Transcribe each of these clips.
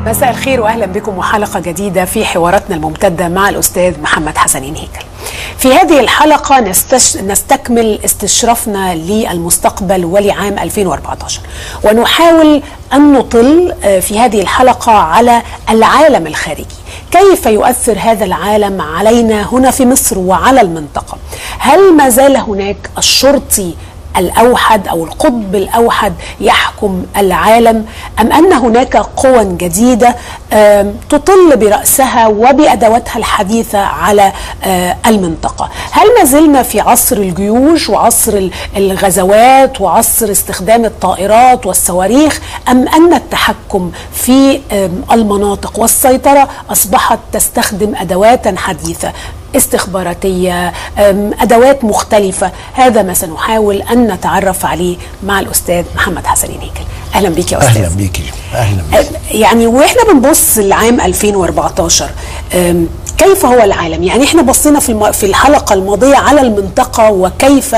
مساء الخير واهلا بكم وحلقه جديده في حواراتنا الممتده مع الاستاذ محمد حسنين هيكل. في هذه الحلقه نستكمل استشرافنا للمستقبل ولعام 2014 ونحاول ان نطل في هذه الحلقه على العالم الخارجي. كيف يؤثر هذا العالم علينا هنا في مصر وعلى المنطقه؟ هل ما زال هناك الشرطي الأوحد أو القطب الأوحد يحكم العالم، أم أن هناك قوى جديدة تطل برأسها وبأدواتها الحديثة على المنطقة؟ هل ما زلنا في عصر الجيوش وعصر الغزوات وعصر استخدام الطائرات والصواريخ، أم أن التحكم في المناطق والسيطرة أصبحت تستخدم أدوات حديثة استخباراتية، أدوات مختلفة؟ هذا ما سنحاول أن نتعرف عليه مع الأستاذ محمد حسنين هيكل. أهلا بك يا أستاذ. أهلا بك. أهلا بك. يعني وإحنا بنبص لعام 2014 كيف هو العالم؟ يعني إحنا بصينا في الحلقة الماضية على المنطقة وكيف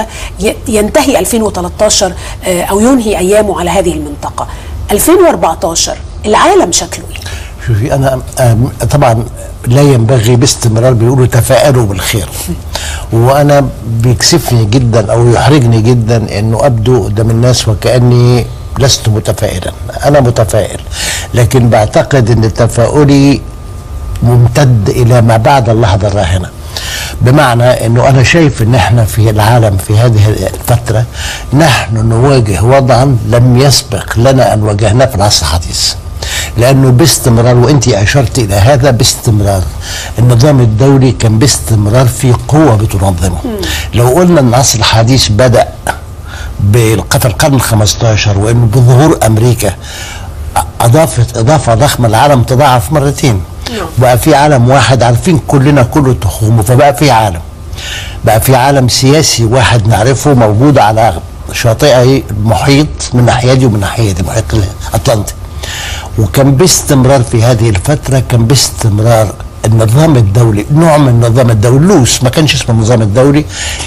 ينتهي 2013 أو ينهي أيامه على هذه المنطقة. 2014 العالم شكله إيه؟ شوفي، أنا طبعا لا ينبغي باستمرار بيقولوا تفائلوا بالخير، وانا بيكسفني جدا او يحرجني جدا انه ابدو قدام الناس وكاني لست متفائلا. انا متفائل، لكن بعتقد ان تفاؤلي ممتد الى ما بعد اللحظه الراهنه، بمعنى انه انا شايف ان احنا في العالم في هذه الفتره نحن نواجه وضعا لم يسبق لنا ان واجهناه في العصر الحديث، لأنه باستمرار، وأنت أشرت إلى هذا، باستمرار النظام الدولي كان باستمرار في قوة بتنظمه. لو قلنا أن العصر الحديث بدأ في القرن ال15 وأنه بظهور أمريكا أضافت إضافة ضخمة، العالم تضاعف مرتين، بقى في عالم واحد عارفين كلنا كله تخومه، فبقى في عالم، بقى في عالم سياسي واحد نعرفه موجود على شاطئي المحيط من ناحية دي ومن ناحية دي، المحيط الأطلنطي. وكان باستمرار في هذه الفترة كان باستمرار النظام الدولي، نوع من النظام الدولي لوس، ما كانش اسمه النظام الدولي،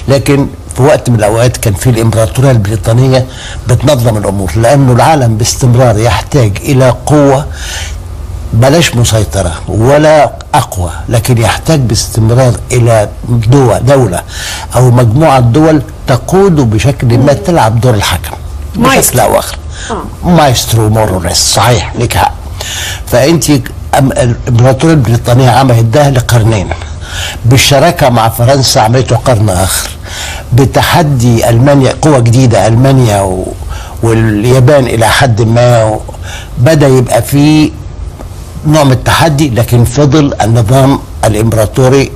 لكن في وقت من الأوقات كان في الإمبراطورية البريطانية بتنظم الأمور، لأنه العالم باستمرار يحتاج إلى قوة، بلاش مسيطرة ولا أقوى، لكن يحتاج باستمرار إلى دولة أو مجموعة دول تقود بشكل ما، تلعب دور الحكم بشكل أو آخر. مايسترو موروليس، صحيح لك حق. فانت الامبراطوريه البريطانيه عملت ده لقرنين، بالشراكه مع فرنسا عملته قرن اخر، بتحدي المانيا، قوه جديده المانيا واليابان الى حد ما، بدا يبقى في نوع من التحدي، لكن فضل النظام الامبراطوري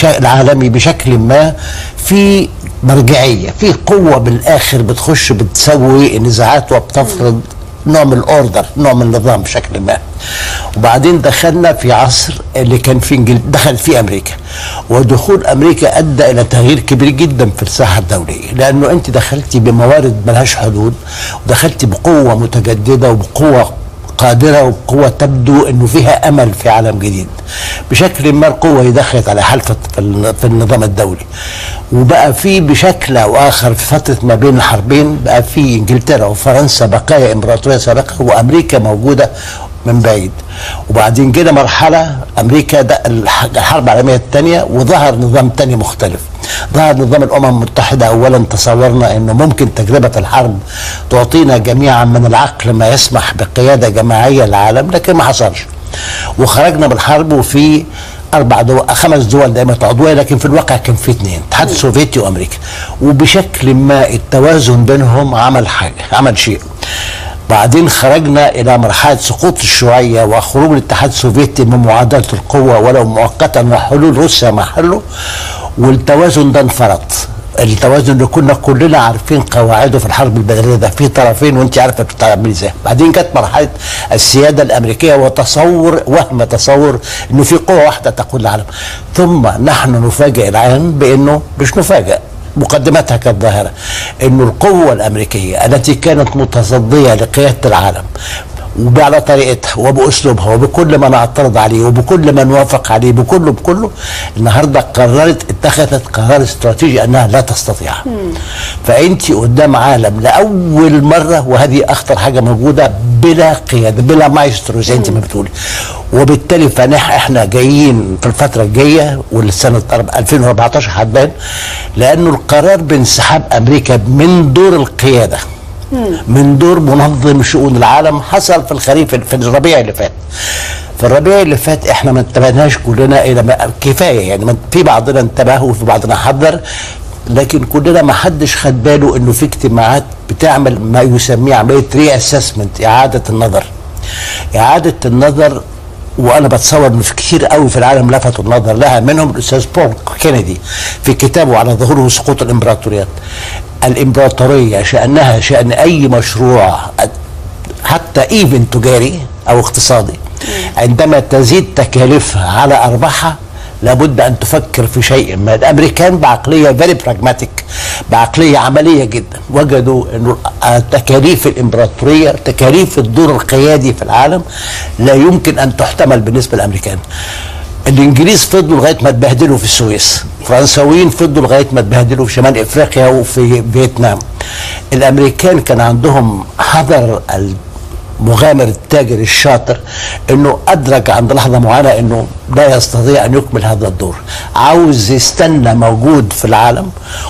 العالمي بشكل ما في مرجعيه، في قوه بالاخر بتخش بتسوي النزاعات وبتفرض نوع من الاوردر، نوع من النظام بشكل ما. وبعدين دخلنا في عصر اللي كان فيه دخل فيه امريكا، ودخول امريكا ادى الى تغيير كبير جدا في الساحه الدوليه، لانه انت دخلتي بموارد ملهاش حدود، ودخلتي بقوه متجدده وبقوه قادرة وبقوة تبدو انه فيها امل في عالم جديد. بشكل ما القوة دخلت على حلفة في النظام الدولي، وبقى في بشكل او اخر في فترة ما بين الحربين بقى في انجلترا وفرنسا بقايا امبراطورية سابقة، وامريكا موجودة من بعيد. وبعدين جينا مرحلة امريكا الحرب العالمية الثانية وظهر نظام ثاني مختلف، ظهر نظام الامم المتحدة. اولا تصورنا انه ممكن تجربة الحرب تعطينا جميعا من العقل ما يسمح بقيادة جماعية للعالم، لكن ما حصلش، وخرجنا من الحرب وفي 5 دول دائمة عضوية، لكن في الواقع كان في 2، الاتحاد السوفيتي وامريكا، وبشكل ما التوازن بينهم عمل شيء. بعدين خرجنا الى مرحله سقوط الشيوعيه وخروج الاتحاد السوفيتي من معادله القوه ولو مؤقتا وحلول روسيا محله، والتوازن ده انفرط. التوازن اللي كنا كلنا عارفين قواعده في الحرب البريه، ده في طرفين وانت عارفه بتعملي ازاي. بعدين جت مرحله السياده الامريكيه وهم تصور انه في قوه واحده تقود العالم، ثم نحن نفاجئ العالم بانه مش نفاجئ، مقدمتها كانت ظاهره، انه القوه الامريكيه التي كانت متصديه لقياده العالم وعلى طريقتها وباسلوبها وبكل ما نعترض عليه وبكل ما نوافق عليه بكله النهارده اتخذت قرار استراتيجي انها لا تستطيع. فانت قدام عالم لاول مره، وهذه اخطر حاجه موجوده، بلا قياده، بلا مايسترو زي انت ما بتقولي. وبالتالي احنا جايين في الفتره الجايه والسنه 2014 هتبان، لانه القرار بانسحاب امريكا من دور القياده، من دور منظم شؤون العالم، حصل في الخريف، في الربيع اللي فات. في الربيع اللي فات احنا ما انتبهناش كلنا الى كفايه، يعني في بعضنا انتبه وفي بعضنا حذر، لكن كلنا ما حدش خد باله انه في اجتماعات بتعمل ما يسميه عمليه ري اسسمنت، اعاده النظر. اعاده النظر، وانا بتصور انه في كتير قوي في العالم لفتوا النظر لها، منهم الاستاذ بول كينيدي في كتابه على ظهور وسقوط الامبراطوريات. الامبراطوريه شانها شان اي مشروع حتى ايفن تجاري او اقتصادي، عندما تزيد تكاليفها على ارباحها لابد ان تفكر في شيء ما. الامريكان بعقليه فيري براجماتيك، بعقليه عمليه جدا، وجدوا انه تكاليف الامبراطوريه، تكاليف الدور القيادي في العالم لا يمكن ان تحتمل بالنسبه للامريكان. الانجليز فضلوا لغايه ما اتبهدلوا في السويس، الفرنساويين فضلوا لغايه ما اتبهدلوا في شمال افريقيا وفي فيتنام. الامريكان كان عندهم حذر مغامر التاجر الشاطر، انه ادرك عند لحظه معينه انه لا يستطيع ان يكمل هذا الدور، عاوز يستنى موجود في العالم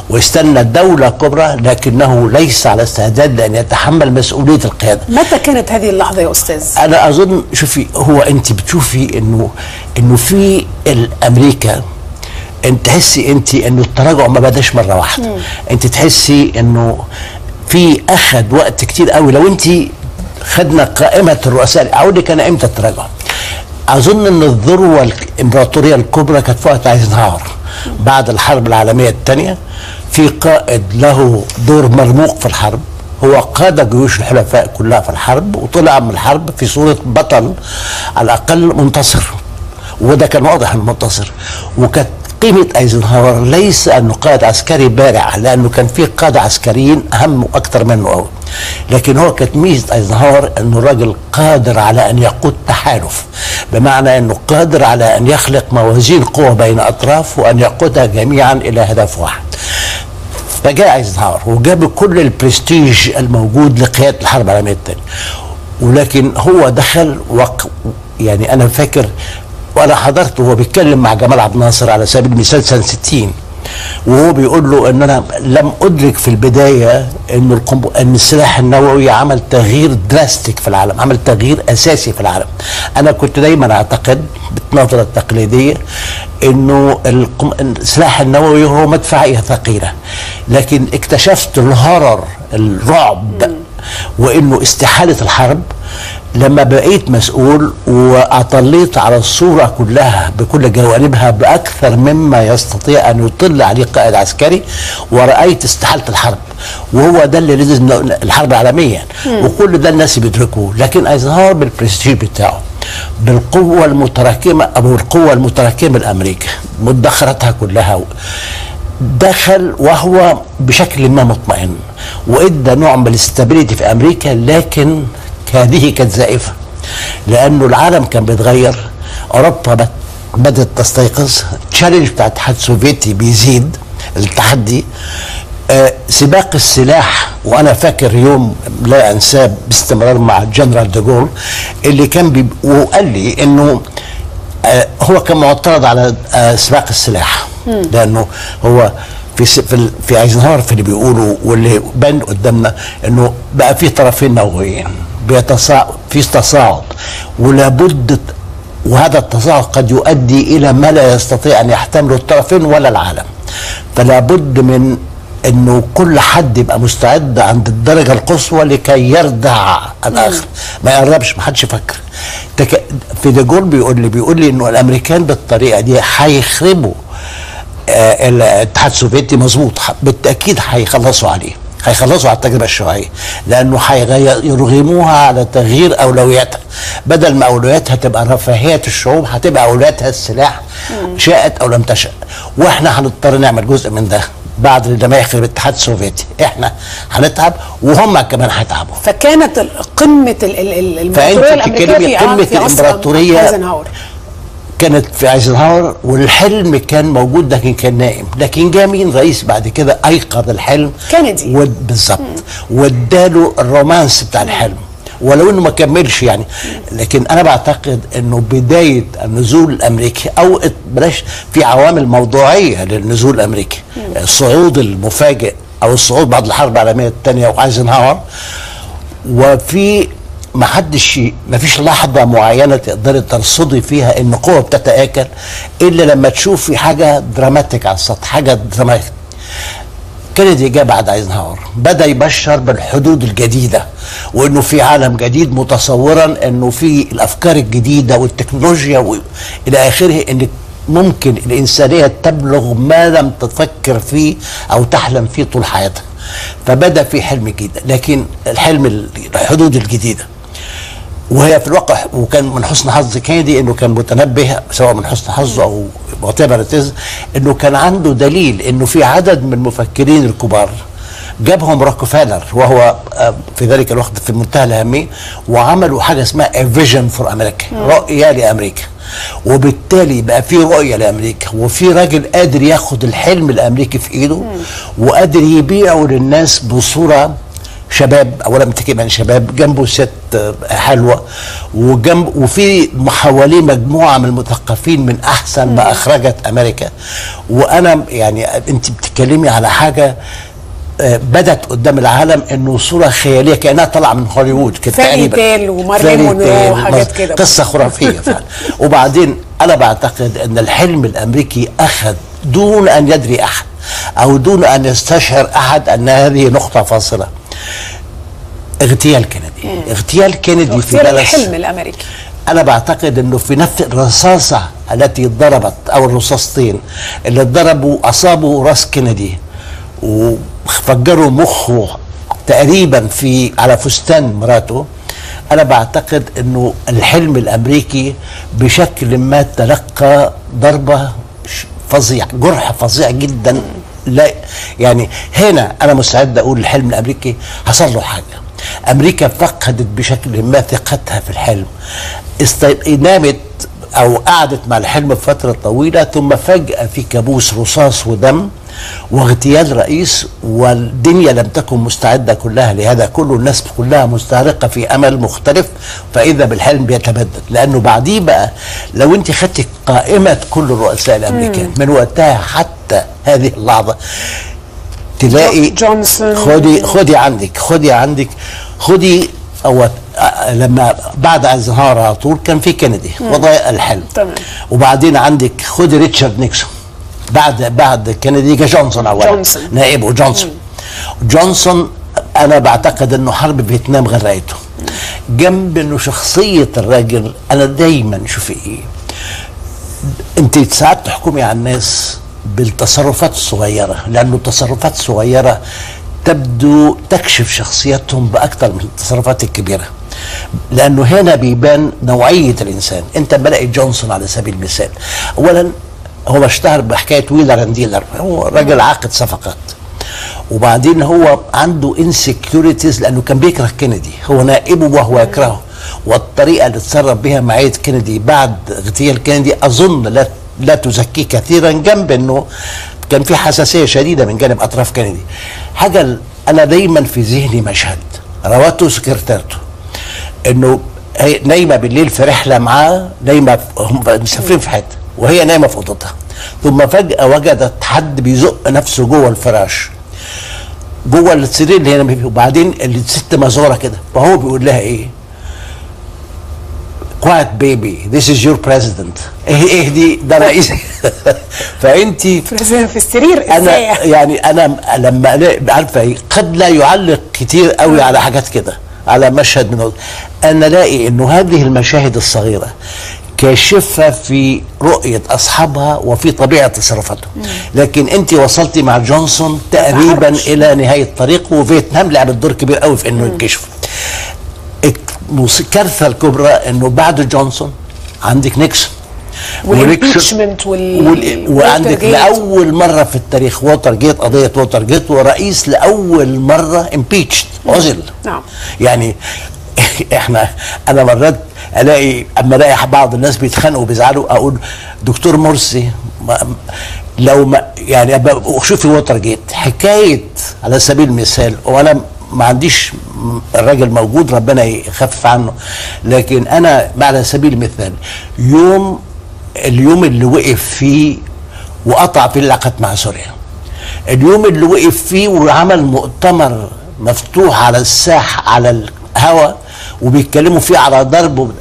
ويستنى دوله كبرى، لكنه ليس على استعداد لان يتحمل مسؤوليه القياده. متى كانت هذه اللحظه يا استاذ؟ انا اظن، شوفي، هو انت بتشوفي انه في امريكا، انت تحسي انه التراجع ما بداش مره واحده. انت تحسي انه في اخذ وقت كتير قوي. لو انت خدنا قائمة الرؤساء، أقول لك أنا إمتى التراجع؟ أظن أن الذروة الإمبراطورية الكبرى كانت في وقت ايزنهاور بعد الحرب العالمية الثانية. في قائد له دور مرموق في الحرب، هو قاد جيوش الحلفاء كلها في الحرب، وطلع من الحرب في صورة بطل على الأقل منتصر، وده كان واضح انه منتصر. وكانت قيمة ايزنهاور ليس انه قائد عسكري بارع، لانه كان في قادة عسكريين اهم واكثر منه قوي، لكن هو كانت ميزة ايزنهاور انه الراجل قادر على ان يقود تحالف، بمعنى انه قادر على ان يخلق موازين قوة بين اطراف وان يقودها جميعا الى هدف واحد. فجاء ايزنهاور وجاب كل البرستيج الموجود لقيادة الحرب العالمية الثانية، ولكن هو دخل يعني انا فاكر وانا حضرت وهو بيتكلم مع جمال عبد الناصر على سبيل المثال سنه 60، وهو بيقول له ان انا لم ادرك في البدايه ان السلاح النووي عمل تغيير دراستيك في العالم، عمل تغيير اساسي في العالم. انا كنت دايما اعتقد بالنظره التقليديه انه السلاح النووي هو مدفعيه ثقيله، لكن اكتشفت الرعب وانه استحاله الحرب لما بقيت مسؤول واطليت على الصوره كلها بكل جوانبها باكثر مما يستطيع ان يطل عليه قائد عسكري، ورايت استحاله الحرب، وهو ده اللي لازم الحرب العالميه، وكل ده الناس بيدركوه. لكن ايزنهاور بالبرستيج بتاعه، بالقوه المتراكمه او القوه المتراكمه لامريكا، مدخراتها كلها، دخل وهو بشكل ما مطمئن وادى نوع من الاستابيليتي في امريكا، لكن هذه كانت زائفه لانه العالم كان بيتغير، اوروبا بدات تستيقظ، التشالنج بتاع الاتحاد السوفيتي بيزيد، التحدي، سباق السلاح. وانا فاكر يوم لا انساه باستمرار مع الجنرال ديغول اللي كان وقال لي انه هو كان معترض على سباق السلاح، لانه هو في ايزنهاور في اللي بيقولوا واللي بان قدامنا انه بقى في طرفين نوويين في تصاعد، ولابد، وهذا التصاعد قد يؤدي الى ما لا يستطيع ان يحتمله الطرفين ولا العالم، فلا بد من انه كل حد يبقى مستعد عند الدرجه القصوى لكي يردع الاخر، ما يقربش، ما حدش يفكر. في ديغول بيقول لي انه الامريكان بالطريقه دي هيخربوا الاتحاد السوفيتي، مظبوط، بالتاكيد هيخلصوا عليه، هيخلصوا على التجربه الشيوعيه، لانه هيرغموها على تغيير اولوياتها، بدل ما اولوياتها تبقى رفاهيه الشعوب هتبقى اولوياتها السلاح، شاءت او لم تشاء، واحنا هنضطر نعمل جزء من ده بعد لما يخرب الاتحاد السوفيتي، احنا هنتعب وهم كمان هيتعبوا. فكانت قمه الامبراطوريه الامريكيه في قمه الامبراطوريه كانت في ايزنهاور، والحلم كان موجود لكن كان نائم، لكن جه مين رئيس بعد كده ايقظ الحلم؟ كينيدي. بالظبط، واداله الرومانس بتاع الحلم، ولو انه ما كملش يعني. لكن انا بعتقد انه بدايه النزول الامريكي، او بلاش، في عوامل موضوعيه للنزول الامريكي، الصعود المفاجئ او الصعود بعد الحرب العالميه الثانيه وايزنهاور، وفي ما فيش لحظه معينه تقدري ترصدي فيها ان قوه بتتآكل الا لما تشوفي حاجه دراماتيك على السطح، حاجه دراماتيك. كينيدي جه بعد ايزنهاور، بدا يبشر بالحدود الجديده، وانه في عالم جديد، متصورا انه في الافكار الجديده والتكنولوجيا الى اخره، ان ممكن الانسانيه تبلغ ما لم تفكر فيه او تحلم فيه طول حياتها. فبدا في حلم جديد، لكن الحلم الحدود الجديده، وهي في الواقع، وكان من حسن حظ كينيدي انه كان متنبه، سواء من حسن حظه او whatever it is، انه كان عنده دليل انه في عدد من المفكرين الكبار جابهم روكفيلر وهو في ذلك الوقت في منتهى الاهميه، وعملوا حاجه اسمها A Vision for America، رؤيه لامريكا. وبالتالي بقى في رؤيه لامريكا، وفي راجل قادر ياخد الحلم الامريكي في ايده وقادر يبيعه للناس بصوره شباب، اولا متكئ شباب، جنبه ست حلوه، وفي حواليه مجموعه من المثقفين من احسن ما اخرجت امريكا. وانا يعني انت بتتكلمي على حاجه بدت قدام العالم انه صوره خياليه كانها طالعه من هوليوود كده تقريبا، فاري ومارلين مونرو وحاجات كده، قصه خرافيه فعلا. وبعدين انا بعتقد ان الحلم الامريكي اخذ دون ان يدري احد او دون ان يستشعر احد ان هذه نقطه فاصله. اغتيال كينيدي، اغتيال كينيدي في دالاس، الحلم الامريكي. انا بعتقد انه في نفس الرصاصه التي ضربت، او الرصاصتين اللي ضربوا اصابوا راس كينيدي وفجروا مخه تقريبا على فستان مراته، انا بعتقد انه الحلم الامريكي بشكل ما تلقى ضربه فظيع، جرح فظيع جدا. لا يعني هنا انا مستعد اقول الحلم الامريكي حصل له حاجه. امريكا فقدت بشكل ما ثقتها في الحلم، نامت او قعدت مع الحلم فتره طويله، ثم فجاه في كابوس رصاص ودم واغتيال رئيس، والدنيا لم تكن مستعده كلها لهذا كله، الناس كلها مستغرقه في امل مختلف، فاذا بالحلم بيتبدد. لانه بعديه بقى لو انت خدتي قائمه كل الرؤساء الامريكان من وقتها حتى هذه اللحظه، تلاقي جونسون، خدي أو لما بعد ايزنهاور على طول كان في كينيدي وضع الحلم. تمام. وبعدين عندك خدي ريتشارد نيكسون، بعد كينيدي جه جونسون اولا، نائبه جونسون. انا بعتقد انه حرب فيتنام غرقته، جنب انه شخصيه الراجل. انا دايما شوفي ايه، انت ساعات تحكمي على الناس بالتصرفات الصغيره، لانه التصرفات الصغيره تكشف شخصيتهم باكثر من التصرفات الكبيره. لانه هنا بيبان نوعيه الانسان. انت بلاقي جونسون على سبيل المثال، اولا هو اشتهر بحكايه ويلر اند ديلر، هو راجل عاقد صفقات، وبعدين هو عنده انسكيورتيز لانه كان بيكره كينيدي، هو نائبه وهو يكرهه، والطريقه اللي اتصرف بها معيه كينيدي بعد اغتيال كينيدي اظن لا تزكيه كثيرا، جنب انه كان في حساسيه شديده من جانب اطراف كينيدي. حاجه انا دايما في ذهني مشهد روته سكرتيرته، انه هي نايمه بالليل في رحله معاه، نايمه هم مسافرين في حته وهي نايمه في اوضتها، ثم فجاه وجدت حد بيزق نفسه جوه الفراش، جوه السرير اللي هي نايمه فيه، وبعدين الست مزوره كده، فهو بيقول لها ايه؟ quiet baby this is your president. ايه دي؟ ده رئيس. فانت في السرير. انا يعني انا لما عارفه ايه، قد لا يعلق كتير قوي على حاجات كده، على مشهد من انا الاقي انه هذه المشاهد الصغيره كاشفه في رؤيه اصحابها وفي طبيعه تصرفاتهم. لكن انت وصلتي مع جونسون تقريبا الى نهايه الطريق، وفيتنام لعبت دور كبير قوي في انه ينكشف. الكارثه الكبرى انه بعد جونسون عندك نيكسون والامبيتشمنت وعندك لاول مره في التاريخ قضيه ووتر جيت، ورئيس لاول مره امبيتشد، عزل. نعم. يعني انا مرات اما الاقي بعض الناس بيتخانقوا وبيزعلوا، اقول دكتور مرسي لو ما يعني شوفي ووتر جيت، حكايه على سبيل المثال، وانا ما عنديش الراجل موجود ربنا يخفف عنه، لكن انا على سبيل المثال اليوم اللي وقف فيه وقطع فيه العلاقات مع سوريا، اليوم اللي وقف فيه وعمل مؤتمر مفتوح على الساحه على الهواء وبيتكلموا فيه على ضرب،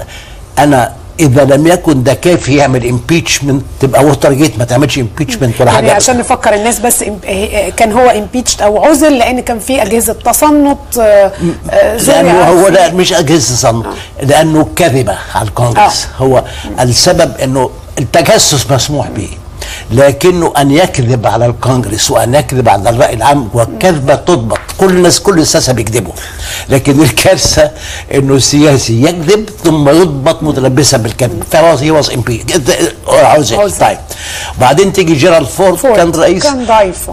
انا اذا لم يكن ده كافي يعمل امبيتشمنت تبقى ووتر جيت ما تعملش امبيتشمنت ولا يعني حاجه. عشان نفكر الناس بس، كان هو امبيتشد او عزل لان كان في اجهزه تصنت لانه هو لا مش اجهزه تصنت، لانه كذبه على الكونغرس. هو السبب انه التجسس مسموح به، لكنه ان يكذب على الكونغرس وان يكذب على الراي العام والكذبه تضبط، كل الناس كل الساسه بيكذبوا، لكن الكارثه انه السياسي يكذب ثم يضبط متلبسا بالكذب، فهي واز عاوز. طيب بعدين تيجي جيرالد فورد كان رئيس، كان ضعيف،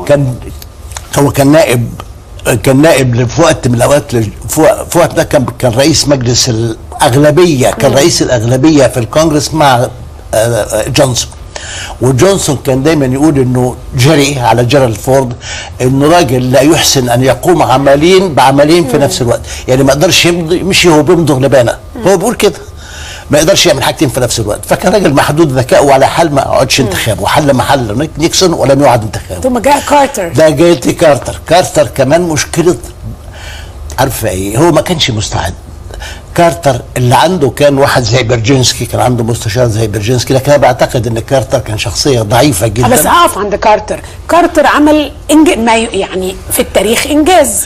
هو كان نائب في وقت من الاوقات، في وقت ده كان رئيس مجلس الاغلبيه، كان رئيس الاغلبيه في الكونغرس مع جونسون. وجونسون كان دايما يقول انه جري على جيرالد فورد انه راجل لا يحسن ان يقوم بعملين في نفس الوقت، يعني ما يقدرش يمشي هو بيمضغ لبانه، هو بيقول كده ما يقدرش يعمل حاجتين في نفس الوقت، فكان راجل محدود ذكائه وعلى حال ما قعدش انتخابه، وحل محل نيكسون ولم يعد انتخابه. ثم جاء كارتر، ده جاء كارتر كمان مشكله، عارفه ايه، هو ما كانش مستعد. كارتر اللي عنده كان واحد زي برجينسكي، كان عنده مستشار زي برجينسكي، لكن انا بعتقد ان كارتر كان شخصيه ضعيفه جدا. بس اقف عند كارتر عمل ما يعني في التاريخ انجاز،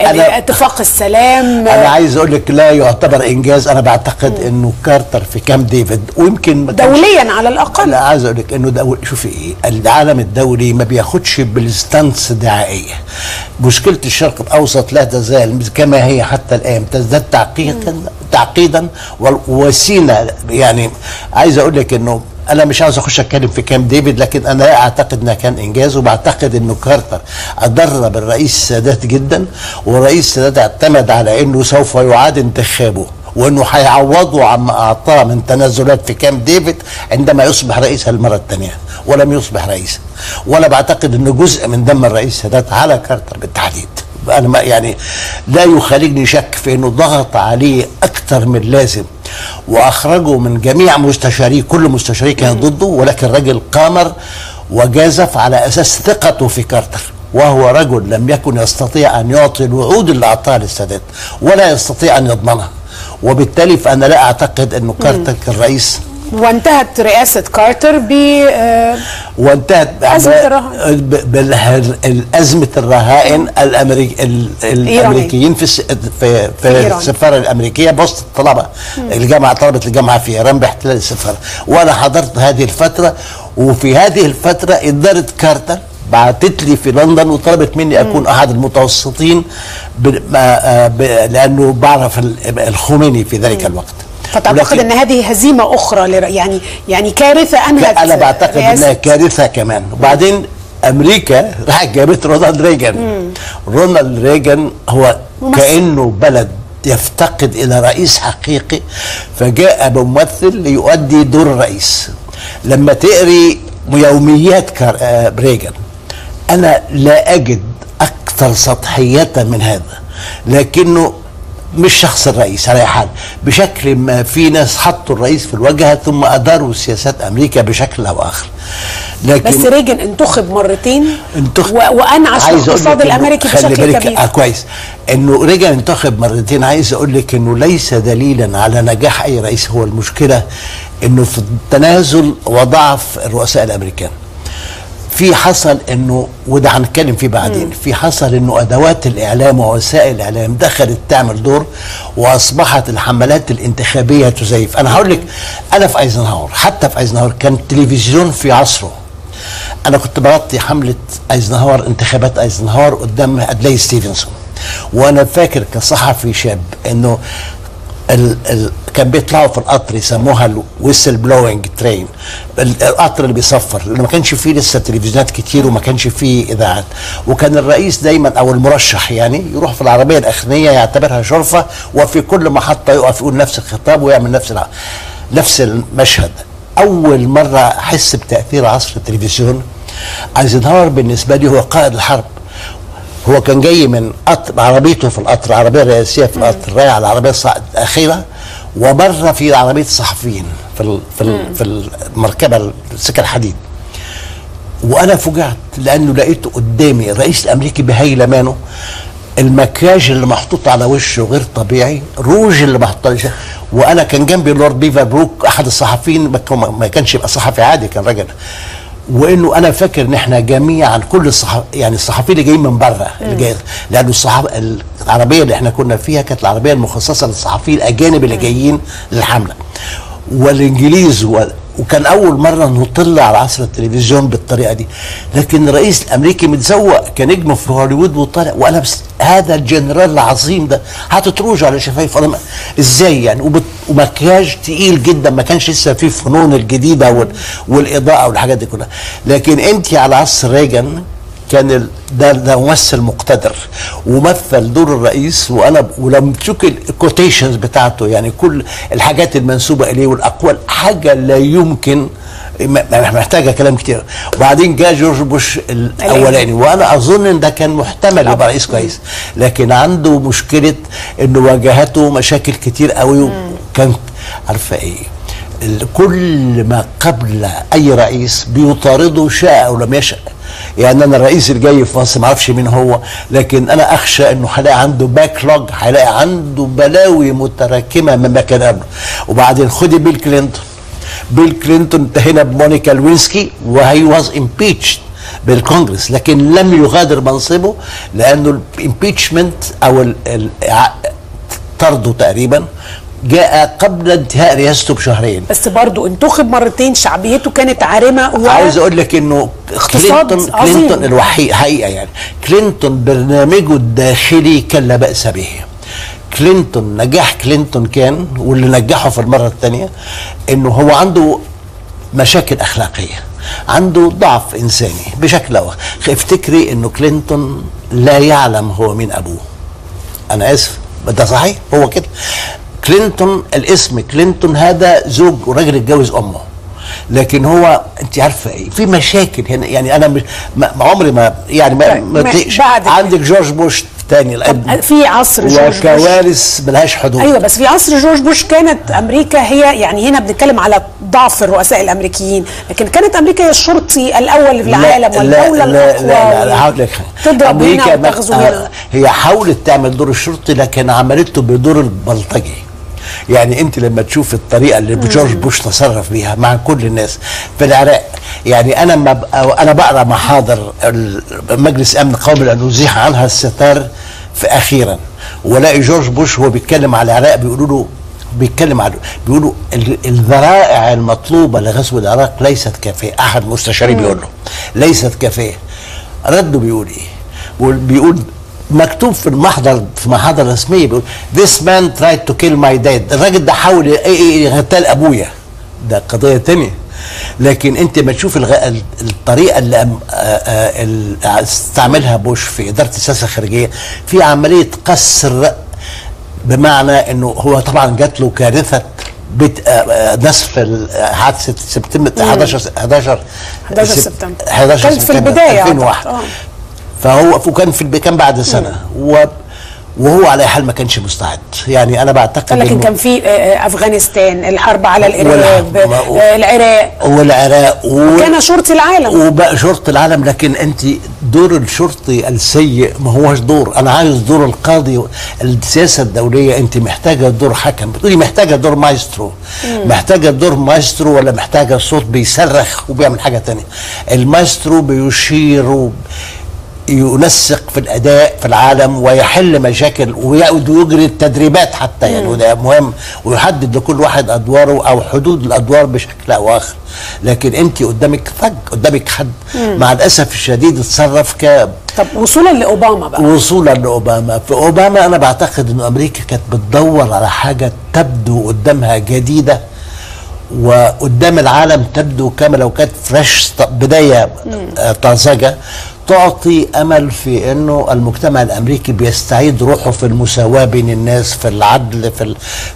اتفاق السلام. انا عايز اقول لك لا يعتبر انجاز، انا بعتقد انه كارتر في كامب ديفيد ويمكن دوليا على الاقل. لا عايز اقول لك انه شوفي ايه، العالم الدولي ما بياخدش بالستانس دعائيه. مشكله الشرق الاوسط لا تزال كما هي حتى الان، تزداد تعقيدا وسينا. يعني عايز اقول لك انه انا مش عاوز اخش اتكلم في كامب ديفيد، لكن انا اعتقد انها كان انجاز، وبعتقد انه كارتر اضر بالرئيس السادات جدا، والرئيس السادات اعتمد على انه سوف يعاد انتخابه وانه هيعوضه عما اعطاه من تنازلات في كامب ديفيد عندما يصبح رئيسا المره الثانيه، ولم يصبح رئيسا. وانا بعتقد انه جزء من دم الرئيس السادات على كارتر بالتحديد. انا ما يعني لا يخالجني شك في انه ضغط عليه اكثر من لازم واخرجه من جميع مستشاريه، كل مستشاريه كان ضده، ولكن رجل قامر وجازف على اساس ثقته في كارتر، وهو رجل لم يكن يستطيع ان يعطي الوعود اللي اعطاها للسادات ولا يستطيع ان يضمنها، وبالتالي فانا لا اعتقد انه كارتر كان رئيس. وانتهت رئاسة كارتر وانتهت أزمة الرهائن الأمريكيين في السفارة الأمريكية بوسط الطلبة، طلبة الجامعة في إيران باحتلال السفارة، وأنا حضرت هذه الفترة. وفي هذه الفترة إدارة كارتر بعتت لي في لندن وطلبت مني أكون أحد المتوسطين لأنه بعرف الخميني في ذلك الوقت. فتعتقد ان هذه هزيمه اخرى يعني كارثه انهت؟ انا بعتقد انها كارثه كمان. وبعدين امريكا راحت جابت رونالد ريجن. رونالد ريجن هو كانه بلد يفتقد الى رئيس حقيقي، فجاء بممثل ليؤدي دور الرئيس. لما تقري يوميات ريجن انا لا اجد اكثر سطحيه من هذا، لكنه مش شخص الرئيس على حال، بشكل ما في ناس حطوا الرئيس في الواجهه ثم اداروا سياسات امريكا بشكل او اخر. لكن بس ريجن انتخب مرتين وانعش الاقتصاد الامريكي بشكل كبير. كويس انه ريجن انتخب مرتين. عايز اقول لك انه ليس دليلا على نجاح اي رئيس، هو المشكله انه في التنازل وضعف الرؤساء الامريكان. في حصل انه وده هنتكلم فيه بعدين، في حصل انه ادوات الاعلام ووسائل الاعلام دخلت تعمل دور، واصبحت الحملات الانتخابيه تزيف. انا هقول لك، انا في ايزنهاور، حتى في ايزنهاور كان التلفزيون في عصره. انا كنت بغطي حمله ايزنهاور، انتخابات ايزنهاور قدام ادلاي ستيفنسون، وانا فاكر كصحفي شاب انه كان بيطلعوا في القطر يسموها الويسل بلوينج ترين، القطر اللي بيصفر، لان ما كانش فيه لسه تلفزيونات كتير وما كانش فيه اذاعات. وكان الرئيس دايما او المرشح يعني يروح في العربيه الاخرانيه يعتبرها شرفه، وفي كل محطه يقف يقول نفس الخطاب ويعمل نفس المشهد. اول مره احس بتاثير عصر التلفزيون. ايزنهاور بالنسبه لي هو قائد الحرب. هو كان جاي من قطر، عربيته في القطر، العربيه الرئيسيه في القطر، رايح على العربيه الاخيره، ومره في عربيه الصحفيين في المركبه السكه الحديد. وانا فوجئت لانه لقيته قدامي الرئيس الامريكي بهيلمانه، المكياج اللي محطوط على وشه غير طبيعي، روج اللي محطوط على وشه. وانا كان جنبي اللورد بيفر بروك احد الصحفيين، ما كانش يبقى صحفي عادي، كان راجل. وانه انا فاكر ان احنا جميعا كل يعني الصحفيين اللي جايين من بره اللي جاي، لانه العربيه اللي احنا كنا فيها كانت العربيه المخصصه للصحفيين الاجانب اللي جايين للحمله، والانجليز وكان اول مره نطلع على عصر التلفزيون بالطريقه دي. لكن الرئيس الامريكي متزوق كنجم في هوليوود وطالع، وانا هذا الجنرال العظيم ده حاطط روج على شفايفه، ازاي يعني؟ ومكياج تقيل جدا، ما كانش لسه فيه فنون الجديده والاضاءه والحاجات دي كلها. لكن انت على عصر ريجن كان ده ممثل مقتدر ومثل دور الرئيس. ولما تشوف الكوتيشنز بتاعته، يعني كل الحاجات المنسوبه اليه والاقوال، حاجه لا يمكن، محتاجه كلام كتير. وبعدين جاء جورج بوش الاولاني، وانا اظن ان ده كان محتمل يبقى رئيس كويس، لكن عنده مشكله انه واجهته مشاكل كتير قوي. وكان عارفه ايه، كل ما قبل اي رئيس بيطارده شاء او لم يشاء. يعني انا الرئيس اللي جاي في مصر ما اعرفش مين هو، لكن انا اخشى انه هلاقي عنده باك لوج، هلاقي عنده بلاوي متراكمه مما كان قبله. وبعدين خدي بيل كلينتون انتهينا بمونيكا لوينسكي، وهي واز امبيتشد بالكونجرس، لكن لم يغادر منصبه لانه الامبيتشمنت او طرده تقريبا جاء قبل انتهاء رئاسته بشهرين. بس برضه انتخب مرتين، شعبيته كانت عارمه. عايز اقول لك انه كلينتون الوحيد حقيقه، يعني كلينتون برنامجه الداخلي كان لا باس به. نجاح كلينتون كان، واللي نجحه في المره الثانيه، انه هو عنده مشاكل اخلاقيه، عنده ضعف انساني بشكل او اخر. افتكري انه كلينتون لا يعلم هو مين ابوه. انا اسف، ده صحيح، هو كده. كلينتون، الاسم كلينتون هذا زوج وراجل اتجوز امه، لكن هو انت عارفه ايه، في مشاكل هنا. يعني انا عمري ما يعني ما تلاقيش عندك جورج بوش تاني في عصر جورج بوش وكوارث ملهاش حدود. ايوه، بس في عصر جورج بوش كانت امريكا هي، يعني هنا بنتكلم على ضعف الرؤساء الامريكيين، لكن كانت امريكا هي الشرطي الاول في العالم والدوله الاقوى. لا هقول لك، تضرب هنا وتغزو هنا. هي حاولت تعمل دور الشرطي، لكن عملته بدور البلطجي. يعني انت لما تشوف الطريقه اللي جورج بوش تصرف بيها مع كل الناس في العراق، يعني انا بقرا محاضر مجلس امن قومي لانه ازيح عنها الستار في اخيرا، ولاقي جورج بوش وهو بيتكلم على العراق بيقولوا الذرائع المطلوبه لغزو العراق ليست كافيه. احد مستشارين بيقول له ليست كافيه. رده بيقول ايه؟ بيقول مكتوب في محاضره رسميه، بيقول this man tried to kill my dad. الراجل ده حاول يغتال ابويا، ده قضيه تانية. لكن انت ما تشوف الطريقه اللي استعملها بوش في اداره السياسه الخارجيه، في عمليه قصر، بمعنى انه هو طبعا جات له كارثه نصف حادثه سبتمبر 11 سبتمبر كانت في البدايه 2001. فهو كان بعد سنه، وهو على حال ما كانش مستعد. يعني انا بعتقد لكن كان في افغانستان، الحرب على الارهاب، العراق كان شرطي العالم، وبقى شرطي العالم. لكن انت دور الشرطي السيء ما هوش دور. انا عايز دور القاضي. السياسه الدوليه انت محتاجه دور حكم، بتقولي محتاجه دور مايسترو. محتاجه دور مايسترو ولا محتاجه صوت بيصرخ وبيعمل حاجه ثانيه؟ المايسترو بيشير ينسق في الاداء في العالم ويحل مشاكل ويجري التدريبات حتى، يعني وده مهم، ويحدد لكل واحد ادواره او حدود الادوار بشكل او اخر. لكن انت قدامك حد مع الاسف الشديد اتصرف طب وصولا لاوباما بقى، في اوباما انا بعتقد ان امريكا كانت بتدور على حاجه تبدو قدامها جديده وقدام العالم تبدو كما لو كانت فريش، بدايه طازجه، تعطي امل في انه المجتمع الامريكي بيستعيد روحه في المساواه بين الناس، في العدل،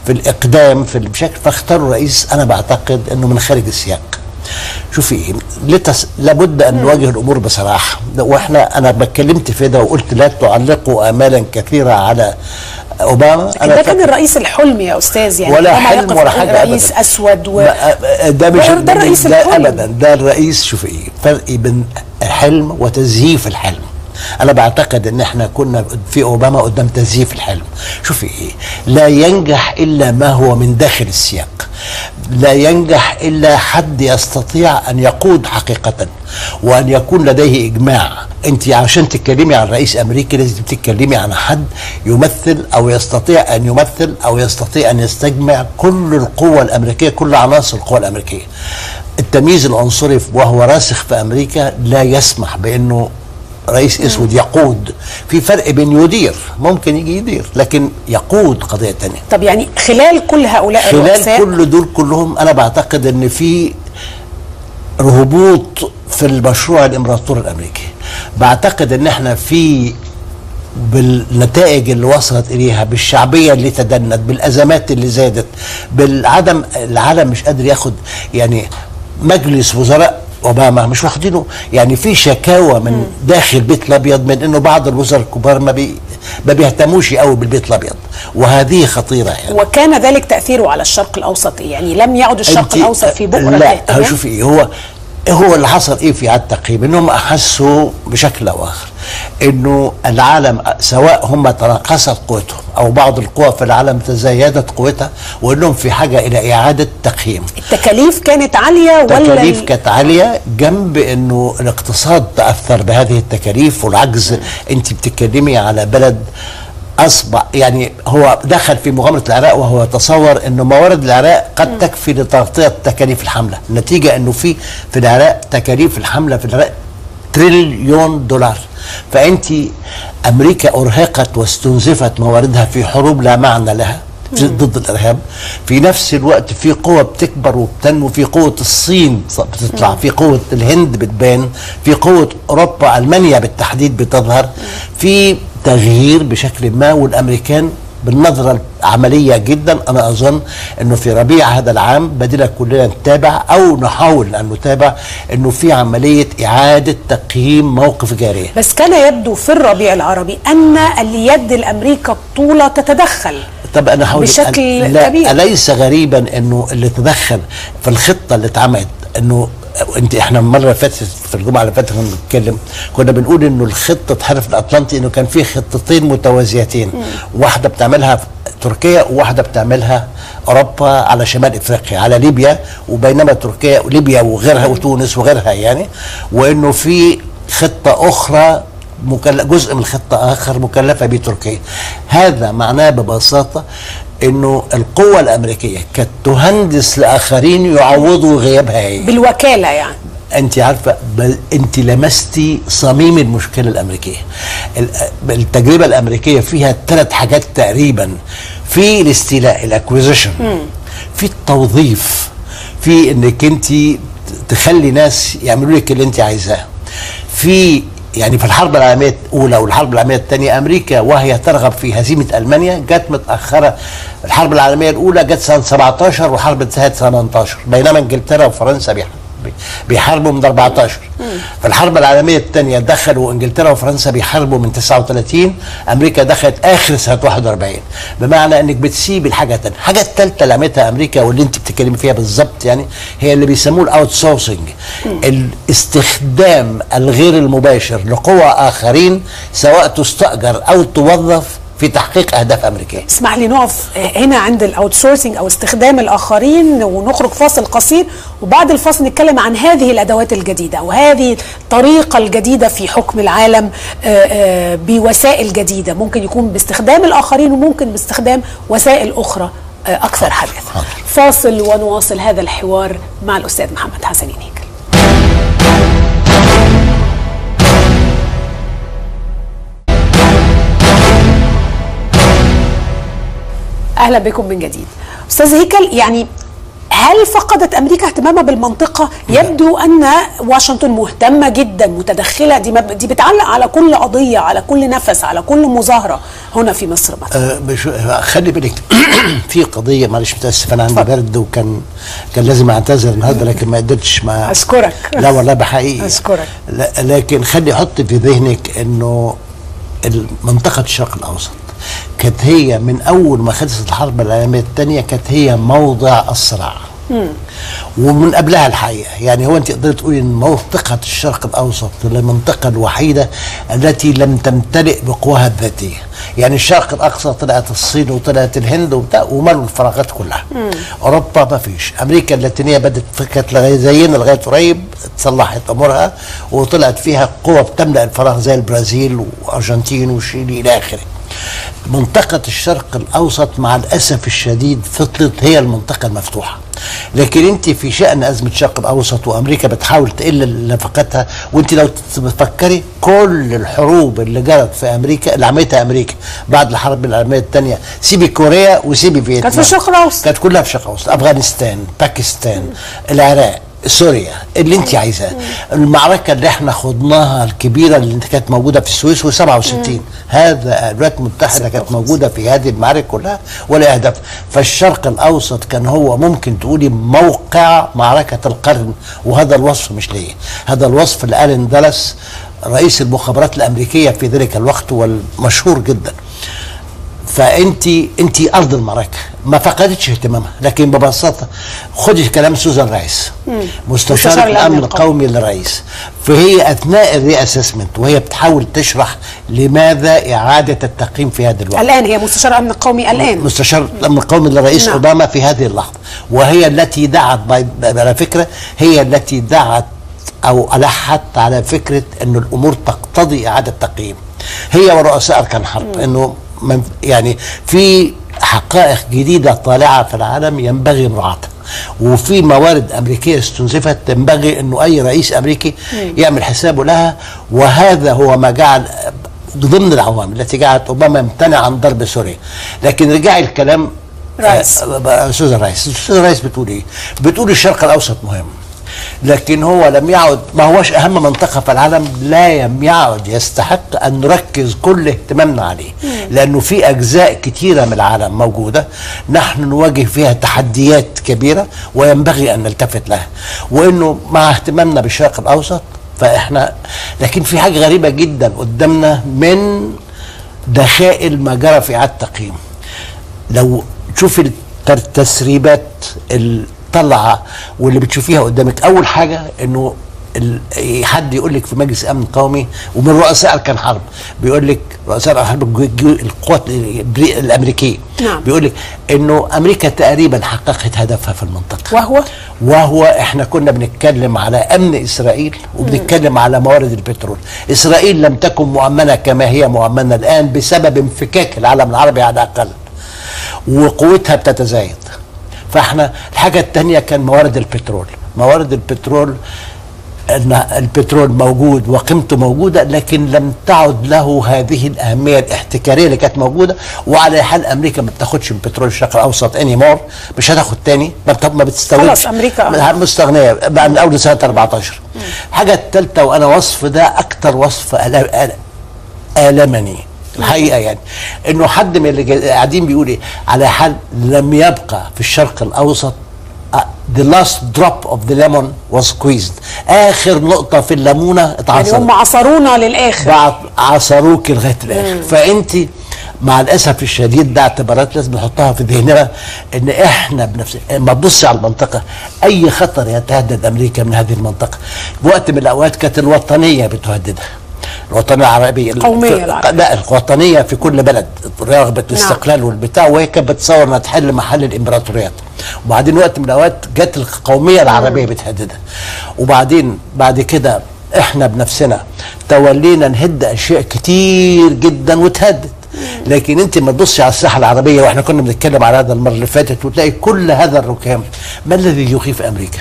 في الاقدام، في بشكل. فاختاروا رئيس انا بعتقد انه من خارج السياق. شوفي لابد ان نواجه الامور بصراحه، انا اتكلمت في ده وقلت لا تعلقوا امالا كثيره على اوباما. ده كان الرئيس الحلمي يا استاذ، يعني ولا حلم ولا حاجه، رئيس اسود ده مش ده الرئيس الحلمي ابدا، ده الرئيس. شوفي فرق بين الحلم وتزييف الحلم. انا بعتقد ان احنا كنا في اوباما قدام تزييف الحلم. شوفي لا ينجح الا ما هو من داخل السياق، لا ينجح الا حد يستطيع ان يقود حقيقه وان يكون لديه اجماع. انت عشان تتكلمي عن رئيس امريكي لازم تتكلمي عن حد يمثل او يستطيع ان يمثل او يستطيع ان يستجمع كل القوى الامريكيه، كل عناصر القوى الامريكيه. التمييز العنصري وهو راسخ في امريكا لا يسمح بانه رئيس اسود يقود. في فرق بين يدير، ممكن يجي يدير، لكن يقود قضيه ثانيه. طب يعني خلال كل هؤلاء الرؤساء، خلال كل دول كلهم، انا بعتقد ان في هبوط في المشروع الامبراطوري الامريكي. بعتقد ان احنا في بالنتائج اللي وصلت اليها، بالشعبيه اللي تدنت، بالازمات اللي زادت، بالعدم العالم مش قادر ياخد. يعني مجلس وزراء اوباما مش واخدينه، يعني في شكاوى من داخل البيت الابيض من انه بعض الوزراء الكبار ما بيهتموش قوي بالبيت الابيض، وهذه خطيره يعني. وكان ذلك تاثيره على الشرق الاوسط، يعني لم يعد الشرق الاوسط في بؤره. لا شوفي، هو اللي حصل في اعاده تقييم، انهم احسوا بشكل او اخر انه العالم سواء هم تناقصت قوتهم او بعض القوى في العالم تزايدت قوتها، وانهم في حاجه الى اعاده تقييم. التكاليف كانت عاليه ولا التكاليف كانت عاليه، جنب انه الاقتصاد تاثر بهذه التكاليف والعجز. انت بتتكلمي على بلد اصبح، يعني هو دخل في مغامره العراق وهو يتصور انه موارد العراق قد تكفي لتغطيه تكاليف الحمله، النتيجه انه في العراق تكاليف الحمله في العراق تريليون دولار. فانت امريكا ارهقت واستنزفت مواردها في حروب لا معنى لها ضد الارهاب. في نفس الوقت في قوه بتكبر وبتنمو، في قوه الصين بتطلع، في قوه الهند بتبان، في قوه اوروبا، المانيا بالتحديد بتظهر، في تغيير بشكل ما. والامريكان بالنظره العمليه جدا، انا اظن انه في ربيع هذا العام بدنا كلنا نتابع او نحاول ان نتابع انه في عمليه اعاده تقييم موقف جاريه. بس كان يبدو في الربيع العربي ان اليد الامريكا الطوله تتدخل. طب انا هقول بشكل كبير. أليس غريبا انه اللي تدخل في الخطه اللي اتعملت، انه احنا المره اللي فاتت في الجمعه اللي فاتت كنا بنقول انه الخطه حرف الاطلنطي انه كان في خطتين متوازيتين، واحده بتعملها تركيا وواحده بتعملها اوروبا على شمال افريقيا على ليبيا، وبينما تركيا وليبيا وغيرها وتونس وغيرها يعني، وانه في خطه اخرى جزء من خطه اخر مكلفه بتركيا. هذا معناه ببساطه انه القوة الامريكية كانت تهندس لاخرين يعوضوا غيابها بالوكالة. يعني انت عارفة، انت لمستي صميم المشكلة الامريكية. التجربة الامريكية فيها 3 حاجات تقريبا: في الاستيلاء الاكويزيشن، في التوظيف، في انك انت تخلي ناس يعملوا لك اللي انت عايزاه. في يعني في الحرب العالميه الاولى والحرب العالميه الثانيه امريكا وهي ترغب في هزيمه المانيا جت متاخره. الحرب العالميه الاولى جت سنه 17 وحرب انتهت سنه 18، بينما انجلترا وفرنسا بيحاربوا من 14. في الحرب العالميه الثانيه دخلوا انجلترا وفرنسا بيحاربوا من 39، امريكا دخلت اخر سنه 41. بمعنى انك بتسيب الحاجه الثانيه. الحاجه الثالثه اللي عملتها امريكا واللي انت بتتكلمي فيها بالظبط يعني هي اللي بيسموه الاوت سورسنج، الاستخدام الغير المباشر لقوى اخرين سواء تستاجر او توظف في تحقيق اهداف امريكيه. اسمح لي نقف هنا عند الاوت سورسنج او استخدام الاخرين ونخرج فاصل قصير، وبعد الفاصل نتكلم عن هذه الادوات الجديده وهذه الطريقه الجديده في حكم العالم بوسائل جديده، ممكن يكون باستخدام الاخرين وممكن باستخدام وسائل اخرى اكثر حداثه. فاصل ونواصل هذا الحوار مع الاستاذ محمد حسنين هيكل. اهلا بكم من جديد. استاذ هيكل، يعني هل فقدت امريكا اهتمامها بالمنطقه؟ يبدو ان واشنطن مهتمه جدا، متدخله، دي بتعلق على كل قضيه، على كل نفس، على كل مظاهره هنا في مصر مثلا. خلي بالك في قضيه، معلش متاسف انا عندي برد وكان لازم اعتذر النهارده لكن ما قدرتش. اشكرك. لا والله بحقيقي اشكرك. لكن خلي حط في ذهنك انه منطقه الشرق الاوسط كانت هي من اول ما خلصت الحرب العالميه الثانيه كانت هي موضع الصراع. ومن قبلها الحقيقه، يعني هو انت تقدر تقولي ان منطقه الشرق الاوسط المنطقه الوحيده التي لم تمتلئ بقواها الذاتيه. يعني الشرق الاقصى طلعت الصين وطلعت الهند وبتاع ومالوا الفراغات كلها. اوروبا ما فيش، امريكا اللاتينيه بدات كانت زينا لغايه قريب تصلحت امورها وطلعت فيها قوى بتملا الفراغ زي البرازيل وارجنتين وشيلي الى اخره. منطقة الشرق الأوسط مع الأسف الشديد فضلت هي المنطقة المفتوحة. لكن أنت في شأن أزمة الشرق الأوسط وأمريكا بتحاول تقل نفقاتها، وأنت لو تفكري كل الحروب اللي جرت في أمريكا اللي عملتها أمريكا بعد الحرب العالمية الثانية، سيبي كوريا وسيبي فيتنام، كانت في الشرق الأوسط، كانت كلها في الشرق الأوسط، أفغانستان، باكستان، العراق، سوريا، اللي انت عايزاه. المعركه اللي احنا خضناها الكبيره اللي كانت موجوده في السويس و67 هذا الولايات المتحده كانت موجوده في هذه المعارك كلها ولا اهداف. فالشرق الاوسط كان هو ممكن تقولي موقع معركه القرن، وهذا الوصف مش ليه، هذا الوصف لألين دالاس رئيس المخابرات الامريكيه في ذلك الوقت والمشهور جدا. فانت ارض المعركه ما فقدتش اهتمامها. لكن ببساطه خدي كلام سوزان رايس مستشار الامن القومي للرئيس، فهي اثناء الرياسسمنت وهي بتحاول تشرح لماذا اعاده التقييم في هذا الوقت. الان هي مستشار الامن القومي، الان مستشار الامن القومي للرئيس اوباما في هذه اللحظه، وهي التي دعت على فكره، هي التي دعت او الحت على فكره انه الامور تقتضي اعاده تقييم، هي ورؤساء اركان حرب، انه يعني في حقائق جديدة طالعة في العالم ينبغي مراعاتها، وفي موارد أمريكية استنزفت ينبغي أنه أي رئيس أمريكي يعمل حسابه لها. وهذا هو ما جعل ضمن العوامل التي جعلت أوباما يمتنع عن ضرب سوريا. لكن رجعي الكلام سوزان رايس بتقول إيه؟ بتقول الشرق الأوسط مهم، لكن هو لم يعد، ما هوش اهم منطقه في العالم، لا لم يعد يستحق ان نركز كل اهتمامنا عليه، لانه في اجزاء كثيره من العالم موجوده نحن نواجه فيها تحديات كبيره وينبغي ان نلتفت لها، وانه مع اهتمامنا بالشرق الاوسط فاحنا، لكن في حاجه غريبه جدا قدامنا من دخائل ما جرى في اعاده التقييم. لو تشوفي التسريبات طلعه واللي بتشوفيها قدامك، اول حاجه انه حد يقول لك في مجلس الامن القومي ومن رؤساء اركان حرب بيقول لك، رؤساء اركان حرب القوات الامريكيه بيقول لك انه امريكا تقريبا حققت هدفها في المنطقه، وهو احنا كنا بنتكلم على امن اسرائيل وبنتكلم على موارد البترول. اسرائيل لم تكن مؤمنه كما هي مؤمنه الان بسبب انفكاك العالم العربي على الاقل، وقوتها بتتزايد. فاحنا الحاجه الثانيه كان موارد البترول. موارد البترول ان البترول موجود وقيمته موجوده، لكن لم تعد له هذه الاهميه الاحتكاريه اللي كانت موجوده. وعلى حال امريكا ما بتاخدش من بترول الشرق الاوسط اني مور، مش هتاخد تاني، ما بتستوردش، خلاص امريكا مستغنيه بعد من اول سنه 14. الحاجه الثالثه، وانا وصف ده اكثر وصف المني الحقيقه، يعني انه حد من اللي قاعدين بيقول ايه، على حال لم يبقى في الشرق الاوسط the last drop of the lemon was squeezed، اخر نقطه في الليمونه اتعصرت، يعني هم عصرونا للاخر، عصروك لغايه الاخر. فانت مع الاسف الشديد ده اعتبارات لازم نحطها في ذهننا، ان احنا بنفسنا لما تبصي على المنطقه اي خطر يتهدد امريكا من هذه المنطقه، بوقت من الاوقات كانت الوطنيه بتهددها، الوطنيه العربيه القوميه لا الوطنيه في كل بلد، رغبه الاستقلال والبتاع، وهي كانت بتصور انها تحل محل الامبراطوريات. وبعدين وقت من الاوقات جت القوميه العربيه بتهددها. وبعدين بعد كده احنا بنفسنا تولينا نهد اشياء كتير جدا وتهدد. لكن انت ما تبصي على الساحه العربيه، واحنا كنا بنتكلم على هذا المره اللي فاتت، وتلاقي كل هذا الركام. ما الذي يخيف امريكا؟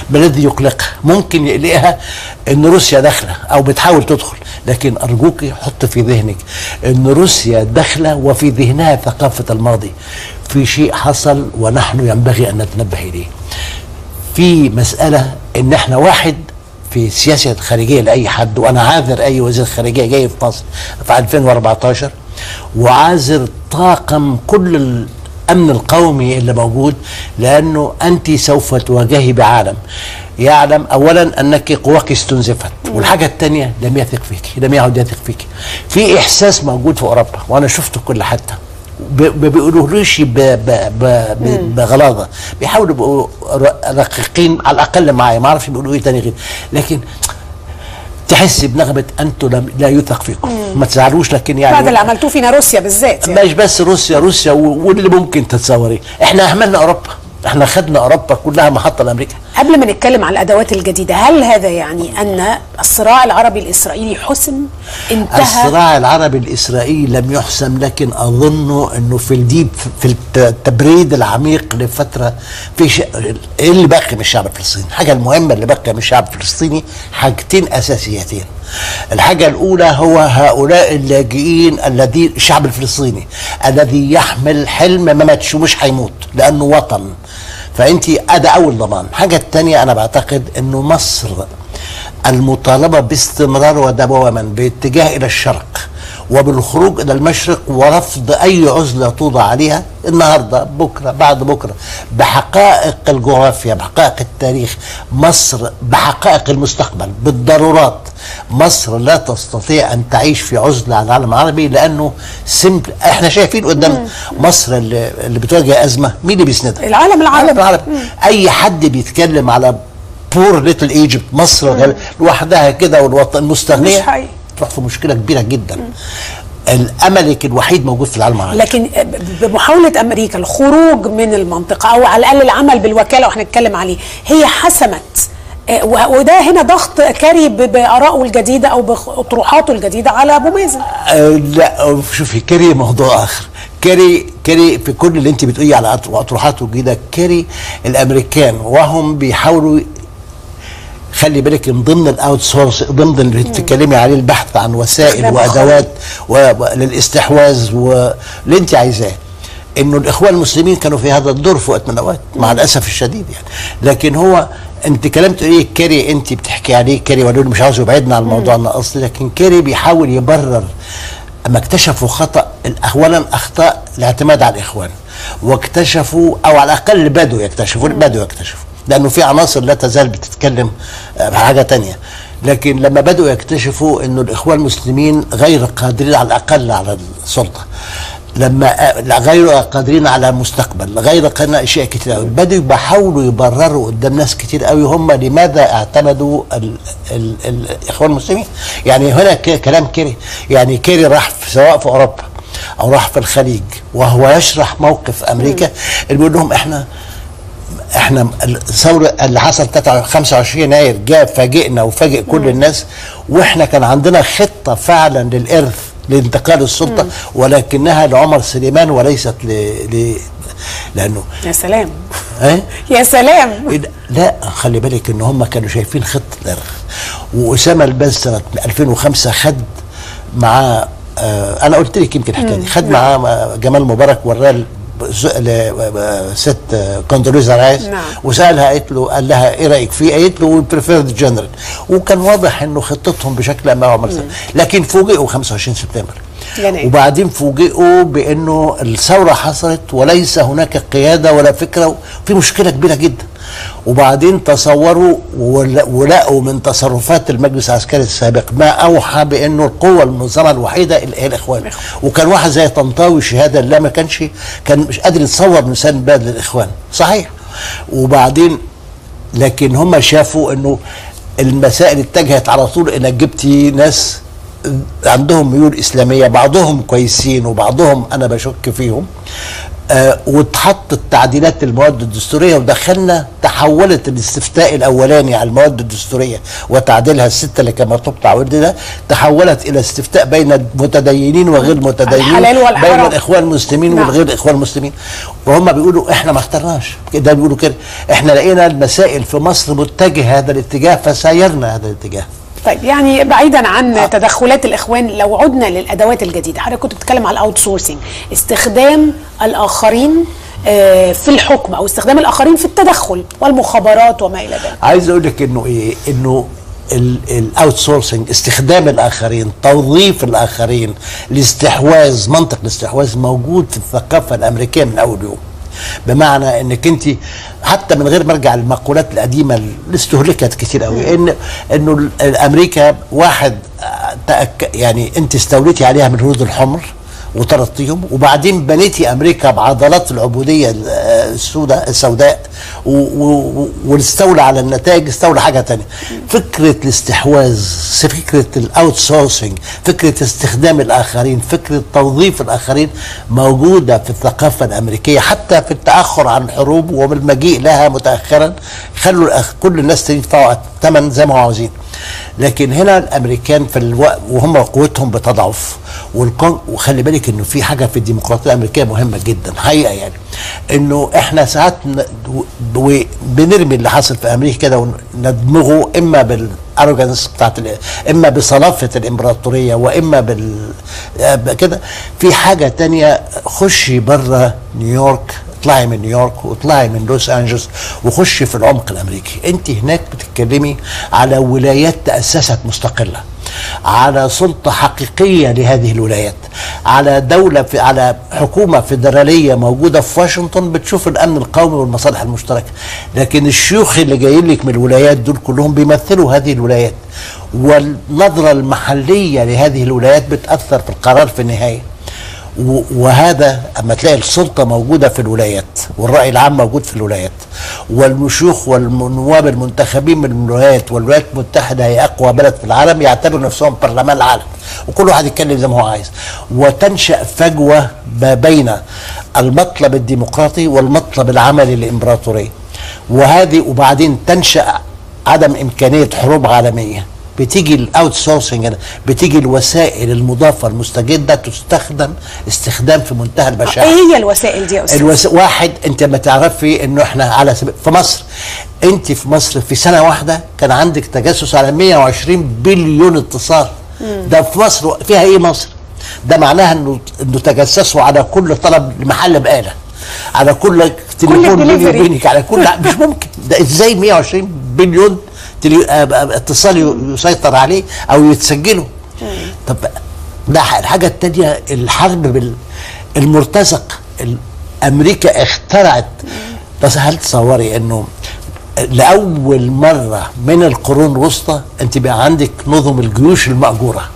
ما الذي يقلقها؟ ممكن يقلقها ان روسيا داخله او بتحاول تدخل، لكن ارجوك حط في ذهنك ان روسيا داخله وفي ذهنها ثقافه الماضي. في شيء حصل ونحن ينبغي ان نتنبه اليه. في مساله ان احنا واحد في سياسه خارجيه لاي حد، وانا عاذر اي وزير خارجيه جاي في مصر في 2014 وعاذر طاقم كل الامن القومي اللي موجود، لانه انت سوف تواجهي بعالم يعلم اولا انك قواك استنزفت، والحاجه الثانيه لم يثق فيك، لم يعد يثق فيك. في احساس موجود في اوروبا وانا شفته كل حتى ما بيقولوش بغلاظه، بيحاولوا يبقوا رقيقين على الاقل معايا، ما اعرفش بيقولوا ايه تاني غير، لكن تحس بنغمه انتم لا يثق فيكم. ما تزعلوش، لكن يعني بعد اللي عملتوه فينا روسيا بالذات يعني. مش بس روسيا واللي ممكن تتصوريه، احنا اهملنا اوروبا، احنا خدنا اوروبا كلها محطه لامريكا. قبل ما نتكلم على الادوات الجديده، هل هذا يعني ان الصراع العربي الاسرائيلي حسم؟ انتهى؟ الصراع العربي الاسرائيلي لم يحسم، لكن اظن انه في التبريد العميق لفتره في ايه اللي باقي من الشعب الفلسطيني؟ الحاجه المهمه اللي باقيه من الشعب الفلسطيني حاجتين اساسيتين. الحاجه الاولى هو هؤلاء اللاجئين الذين الشعب الفلسطيني الذي يحمل حلم ما ماتش ومش هيموت لانه وطن، فانت ده اول ضمان. الحاجه الثانيه انا بعتقد انه مصر المطالبه باستمرار ودوما باتجاه الى الشرق وبالخروج الى المشرق ورفض اي عزله توضع عليها النهارده بكره بعد بكره بحقائق الجغرافيا، بحقائق التاريخ، مصر بحقائق المستقبل بالضرورات. مصر لا تستطيع ان تعيش في عزله عن العالم العربي، لانه سمبل احنا شايفين قدام مصر اللي بتواجه ازمه، مين اللي بيسندها؟ العالم العربي. اي حد بيتكلم على بور ليتل ايجيبت، مصر لوحدها كده والوطن مستغنيه، تروح في مشكله كبيره جدا. الاملك الوحيد موجود في العالم العربي. لكن بمحاوله امريكا الخروج من المنطقه او على الاقل العمل بالوكاله وهنتكلم عليه، هي حسمت وده هنا ضغط كاري بارائه الجديده او باطروحاته الجديده على ابو مازن. لا شوفي، كاري موضوع اخر. كاري في كل اللي انت بتقولي على اطروحاته الجديده، كاري الامريكان وهم بيحاولوا، خلي بالك، من ضمن الاوت سورس، ضمن اللي بتتكلمي عليه البحث عن وسائل وادوات للاستحواذ واللي انت عايزاه، انه الاخوان المسلمين كانوا في هذا الدور في وقت من الاوقات مع الاسف الشديد يعني. لكن هو انت كلمت ايه كاري، انت بتحكي عليه كاري، ولو مش عاوز يبعدنا عن موضوعنا الاصلي، لكن كاري بيحاول يبرر اما اكتشفوا خطا، اولا اخطاء الاعتماد على الاخوان، واكتشفوا او على الاقل بدوا يكتشفوا لانه في عناصر لا تزال بتتكلم بحاجه تانية، لكن لما بدوا يكتشفوا انه الاخوان المسلمين غير قادرين على الاقل على السلطه، لما غير قادرين على المستقبل، غير قادرين اشياء كتير قوي، بدوا يحاولوا يبرروا قدام ناس كتير قوي هم لماذا اعتمدوا الاخوان المسلمين. يعني هنا كلام كيري، يعني كيري راح سواء في اوروبا او راح في الخليج وهو يشرح موقف امريكا اللي بيقول لهم احنا الثوره اللي حصلت 25 يناير جاء فاجئنا وفاجئ كل الناس، واحنا كان عندنا خطه فعلا للارث لانتقال السلطه، ولكنها لعمر سليمان وليست لانه يا سلام يا سلام. لا خلي بالك ان هم كانوا شايفين خطه الارث، واسامه الباز سنه 2005 خد معاه انا قلت لك يمكن الحكايه دي، خد معاه جمال مبارك وراه ست كوندوليزا رايس، وسالها قال لها ايه رايك فيه؟ قالت له بريفيرد جنرال، وكان واضح انه خطتهم بشكل ما عمر سليمان، لكن فوجئوا 25 سبتمبر وبعدين فوجئوا بانه الثوره حصلت وليس هناك قياده ولا فكره، وفي مشكله كبيره جدا. وبعدين تصوروا ولقوا من تصرفات المجلس العسكري السابق ما اوحى بانه القوه المنظمه الوحيده هي الاخوان، وكان واحد زي طنطاوي شهاده لا ما كان مش قادر يتصور مثال بلد للاخوان، صحيح. وبعدين لكن هم شافوا انه المسائل اتجهت على طول انك جبتي ناس عندهم ميول اسلاميه، بعضهم كويسين وبعضهم انا بشك فيهم، واتحطت تعديلات المواد الدستوريه ودخلنا، تحولت الاستفتاء الاولاني على المواد الدستوريه وتعديلها السته اللي كما تقطع ده، تحولت الى استفتاء بين المتدينين وغير متدينين، بين الاخوان المسلمين والغير الاخوان المسلمين، وهم بيقولوا احنا ما اخترناش ده، بيقولوا كده احنا لقينا المسائل في مصر متجه هذا الاتجاه فسايرنا هذا الاتجاه. طيب يعني بعيدا عن تدخلات الاخوان، لو عدنا للادوات الجديده، حضرتك كنت بتتكلم على الاوت سورسنج، استخدام الاخرين في الحكم او استخدام الاخرين في التدخل والمخابرات وما الى ذلك. عايز اقول لك انه ايه، انه الاوت سورسنج، استخدام الاخرين، توظيف الاخرين، الاستحواذ، منطق الاستحواذ موجود في الثقافه الامريكيه من اول يوم. بمعنى انك انت حتى من غير ما ارجع للمقولات القديمه اللي استهلكت كتير قوي، انه امريكا واحد يعني انت استوليتي عليها من الهنود الحمر وطردتيهم، وبعدين بنيتي امريكا بعضلات العبوديه السوداء واستولى على النتائج، استولى حاجه ثانيه. فكره الاستحواذ، فكره الاوت سورسنج، فكره استخدام الاخرين، فكره توظيف الاخرين موجوده في الثقافه الامريكيه، حتى في التاخر عن الحروب وبالمجيء لها متاخرا خلوا كل الناس تدفع ثمن زي ما هو عاوزين. لكن هنا الامريكان في الوقت وهم قوتهم بتضعف، وخلي بالك انه في حاجه في الديمقراطيه الامريكيه مهمه جدا حقيقه، يعني انه احنا ساعات بنرمي اللي حصل في امريكا كده وندمغه اما بالارجنس بتاعت، اما بصلافه الامبراطوريه، واما كده. في حاجه تانية، خشي بره نيويورك، اطلعي من نيويورك واطلعي من لوس انجلوس وخشي في العمق الامريكي. انت هناك بتتكلمي على ولايات تاسست مستقله، على سلطه حقيقيه لهذه الولايات، على دوله على حكومه فيدراليه موجوده في واشنطن بتشوف الامن القومي والمصالح المشتركه. لكن الشيوخ اللي جايين لك من الولايات دول كلهم بيمثلوا هذه الولايات، والنظره المحليه لهذه الولايات بتاثر في القرار في النهايه. وهذا اما تلاقي السلطه موجوده في الولايات والراي العام موجود في الولايات والشيوخ والنواب المنتخبين من الولايات، والولايات المتحده هي اقوى بلد في العالم، يعتبروا نفسهم برلمان العالم وكل واحد يتكلم زي ما هو عايز، وتنشا فجوه ما بين المطلب الديمقراطي والمطلب العملي الامبراطوري، وبعدين تنشا عدم امكانيه حروب عالميه. بتيجي الاوت سورسنج، بتيجي الوسائل المضافه المستجده تستخدم استخدام في منتهى البشاعه. ايه هي الوسائل دي يا استاذ؟ واحد، انت ما تعرفي انه احنا على في مصر، انت في مصر في سنه واحده كان عندك تجسس على 120 بليون اتصال. ده في مصر فيها ايه مصر؟ ده معناها انه تجسسوا على كل طلب لمحل بقاله، على كل تليفون بيني وبينك، على كل مش ممكن. ده ازاي 120 بليون اتصال يسيطر عليه او يتسجله؟ طب ده الحاجه الثانيه، الحرب المرتزق. امريكا اخترعت، بس هل تصوري انه لاول مره من القرون الوسطى انت بقى عندك نظم الجيوش المأجوره؟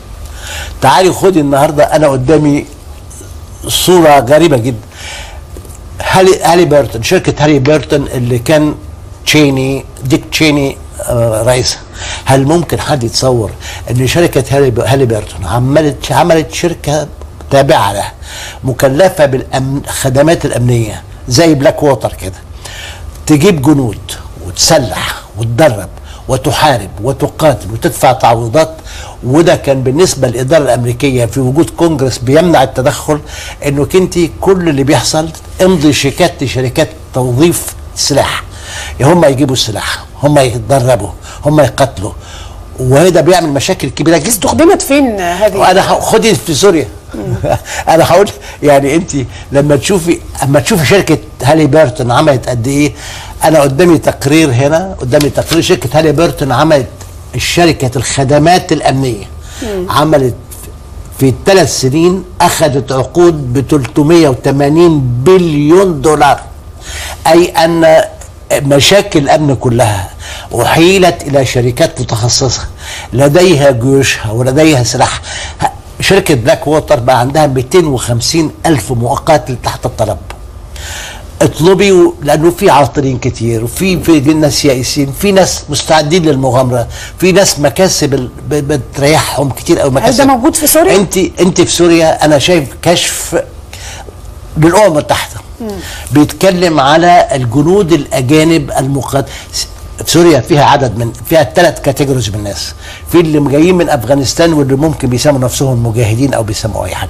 تعالي خدي النهارده، انا قدامي صوره غريبه جدا. هالي بيرتون، شركه هالي بيرتون اللي كان ديك تشيني رئيسها. هل ممكن حد يتصور ان شركه هالي بيرتون عملت شركه تابعه لها مكلفه بالخدمات الامنيه زي بلاك ووتر كده، تجيب جنود وتسلح وتدرب وتحارب وتقاتل وتدفع تعويضات؟ وده كان بالنسبه للاداره الامريكيه في وجود كونجرس بيمنع التدخل، انك انت كل اللي بيحصل امضي شيكات لشركات توظيف سلاح، هم يجيبوا السلاح، هم يتدربوا، هم يقتلوا، وهذا بيعمل مشاكل كبيره جدا. استخدمت فين هذه؟ انا خدي في سوريا. انا هقول يعني انت لما تشوفي شركه هالي بيرتون عملت قد ايه. انا قدامي تقرير هنا، قدامي تقرير شركه هالي بيرتون عملت شركه الخدمات الامنيه، عملت في 3 سنين اخذت عقود ب 380 بليون دولار. اي ان مشاكل الامن كلها احيلت الى شركات متخصصه لديها جيوشها ولديها سلاح. شركه بلاك ووتر بقى عندها 250 الف مقاتل تحت الطلب. اطلبي، لانه في عاطلين كتير، وفي ناس يائسين، في ناس مستعدين للمغامره، في ناس مكاسب بتريحهم كتير قوي. هل ده موجود في سوريا؟ انت في سوريا انا شايف كشف للامم المتحده بيتكلم على الجنود الاجانب المقاتل. سوريا فيها فيها 3 كاتيجوريز من الناس، في اللي جايين من افغانستان واللي ممكن بيسموا نفسهم مجاهدين او بيسموا اي حاجه،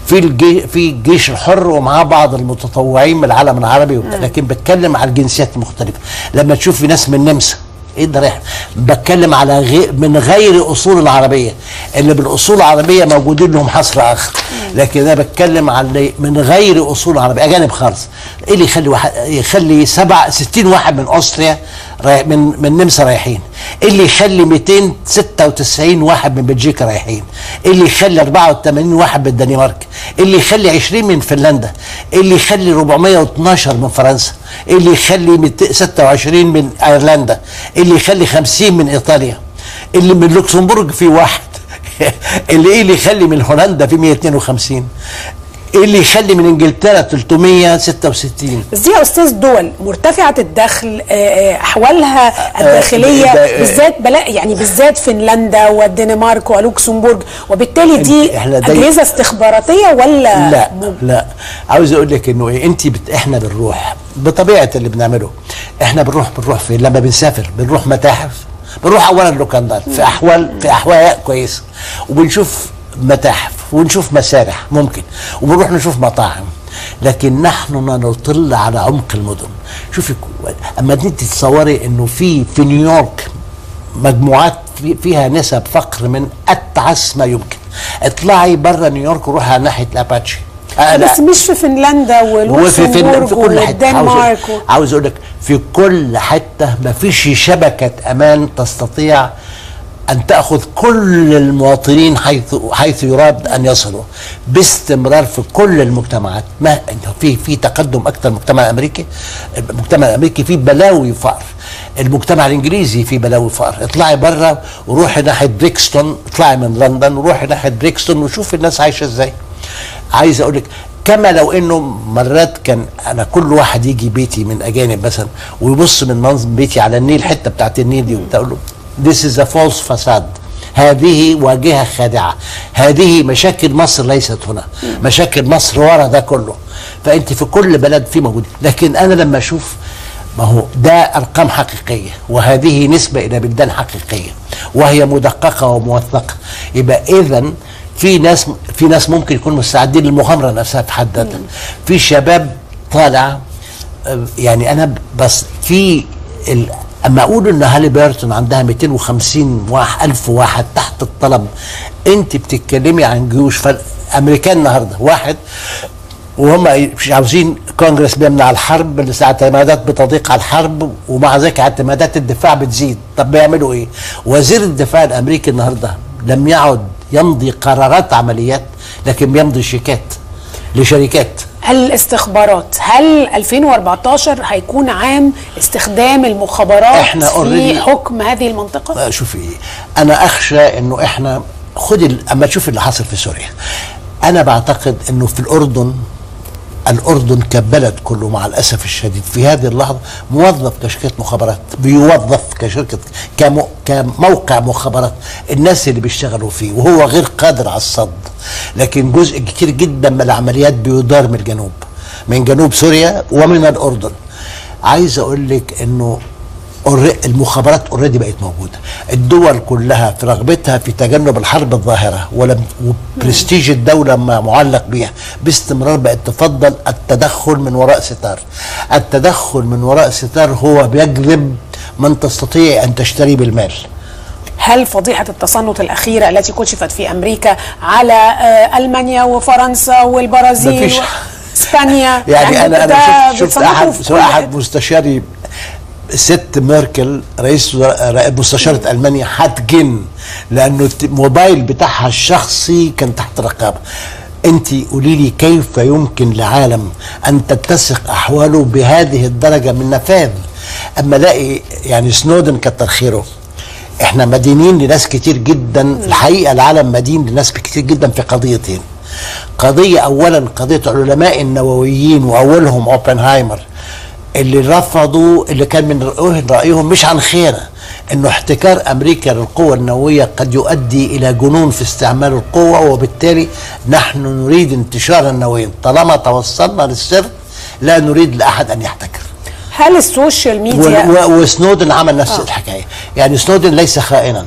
في الجيش الحر ومعاه بعض المتطوعين من العالم العربي لكن بتكلم على الجنسيات المختلفه. لما تشوفي ناس من النمسا يقدر بتكلم على من غير اصول العربيه، اللي بالاصول العربيه موجودين لهم حصر اخر، لكن انا بتكلم على من غير اصول عربيه، اجانب خالص. ايه اللي يخلي 60 واحد من اوستريا من النمسا رايحين؟ ايه اللي يخلي 296 واحد من بلجيكا رايحين؟ ايه اللي يخلي 84 واحد من الدنمارك؟ ايه اللي يخلي 20 من فنلندا؟ ايه اللي يخلي 412 من فرنسا؟ ايه اللي يخلي 26 من ايرلندا؟ ايه اللي يخلي 50 من ايطاليا؟ اللي من لوكسمبورغ في واحد اللي يخلي من هولندا في 152؟ ايه اللي يخلي من انجلترا 366؟ بس دي يا استاذ دول مرتفعه الدخل، احوالها الداخليه بالذات يعني بالذات فنلندا والدنمارك ولوكسمبورغ، وبالتالي دي اجهزه استخباراتيه ولا؟ لا عاوز اقول لك انه ايه، احنا بنروح بطبيعه اللي بنعمله، احنا بنروح فين لما بنسافر؟ بنروح متاحف، بنروح اولا لوكاندات في احوال كويسه، وبنشوف متاحف ونشوف مسارح ممكن، وبنروح نشوف مطاعم، لكن نحن نطل على عمق المدن. شوفي اما انت تتصوري انه في نيويورك مجموعات فيها نسب فقر من اتعس ما يمكن، اطلعي بره نيويورك وروحي على ناحيه الاباتشي. بس مش في فنلندا واللوكسمبورغ والدنمارك عاوز اقول لك في كل حته ما فيش شبكه امان تستطيع أن تأخذ كل المواطنين حيث يراد أن يصلوا باستمرار في كل المجتمعات. ما في تقدم أكثر. المجتمع الأمريكي فيه بلاوي فقر، المجتمع الإنجليزي فيه بلاوي فقر. اطلعي بره وروحي ناحية بريكستون، اطلعي من لندن وروحي ناحية بريكستون وشوفي الناس عايشة ازاي. عايز أقول لك كما لو انه مرات كان انا كل واحد يجي بيتي من اجانب مثلا ويبص من منظر بيتي على النيل، حته بتاعت النيل دي، وتقول له This is a false facade. هذه واجهة خادعة، هذه مشاكل مصر ليست هنا، مشاكل مصر ورا ده كله. فأنت في كل بلد في موجود، لكن أنا لما أشوف ما هو ده أرقام حقيقية، وهذه نسبة إلى بلدان حقيقية وهي مدققة وموثقة، يبقى إذن في ناس ممكن يكونوا مستعدين للمغامرة نفسها في حد ذاتها. في شباب طالع، يعني أنا بس في اما اقول ان هاليبرتون عندها 250,000 واحد تحت الطلب، انت بتتكلمي عن جيوش. فالامريكان النهارده واحد وهم مش عاوزين كونجرس بيمنع الحرب، الاعتمادات بتضيق على الحرب، ومع ذلك اعتمادات الدفاع بتزيد. طب بيعملوا ايه؟ وزير الدفاع الامريكي النهارده لم يعد يمضي قرارات عمليات، لكن بيمضي شيكات لشركات. الاستخبارات، هل 2014 هيكون عام استخدام المخابرات في حكم هذه المنطقة؟ شوفي انا اخشى انه احنا اما تشوف اللي حصل في سوريا، انا بعتقد انه في الاردن كبلد كله مع الاسف الشديد في هذه اللحظه موظف كشركه مخابرات، بيوظف كشركه كموقع مخابرات، الناس اللي بيشتغلوا فيه، وهو غير قادر على الصد. لكن جزء كتير جدا من العمليات بيدار من جنوب سوريا ومن الاردن. عايز اقول لك انه المخابرات اوريدي بقت موجوده، الدول كلها في رغبتها في تجنب الحرب الظاهره وبرستيج الدوله ما معلق بها باستمرار بقت تفضل التدخل من وراء ستار. التدخل من وراء ستار هو بيجذب من تستطيع ان تشتري بالمال. هل فضيحة التصنت الأخيرة التي كشفت في أمريكا على ألمانيا وفرنسا والبرازيل وإسبانيا، يعني أنا شفت أحد مستشاري ست ميركل رئيس مستشارة ألمانيا هتجن لأنه الموبايل بتاعها الشخصي كان تحت رقابة. أنت قولي لي كيف يمكن لعالم أن تتسق أحواله بهذه الدرجة من نفاذ؟ أما الاقي يعني سنودن كتر خيره، احنا مدينين لناس كتير جدا. الحقيقة العالم مدين لناس كتير جدا في قضيتين. قضية أولا قضية علماء النوويين وأولهم أوبنهايمر اللي رفضوا، اللي كان من رأيهم مش عن خيره، انه احتكار امريكا للقوة النووية قد يؤدي الى جنون في استعمال القوة، وبالتالي نحن نريد انتشار النوويين. طالما توصلنا للسر لا نريد لأحد ان يحتكر. هل السوشيال ميديا وسنودن عمل نفس الحكاية. يعني سنودن ليس خائنا،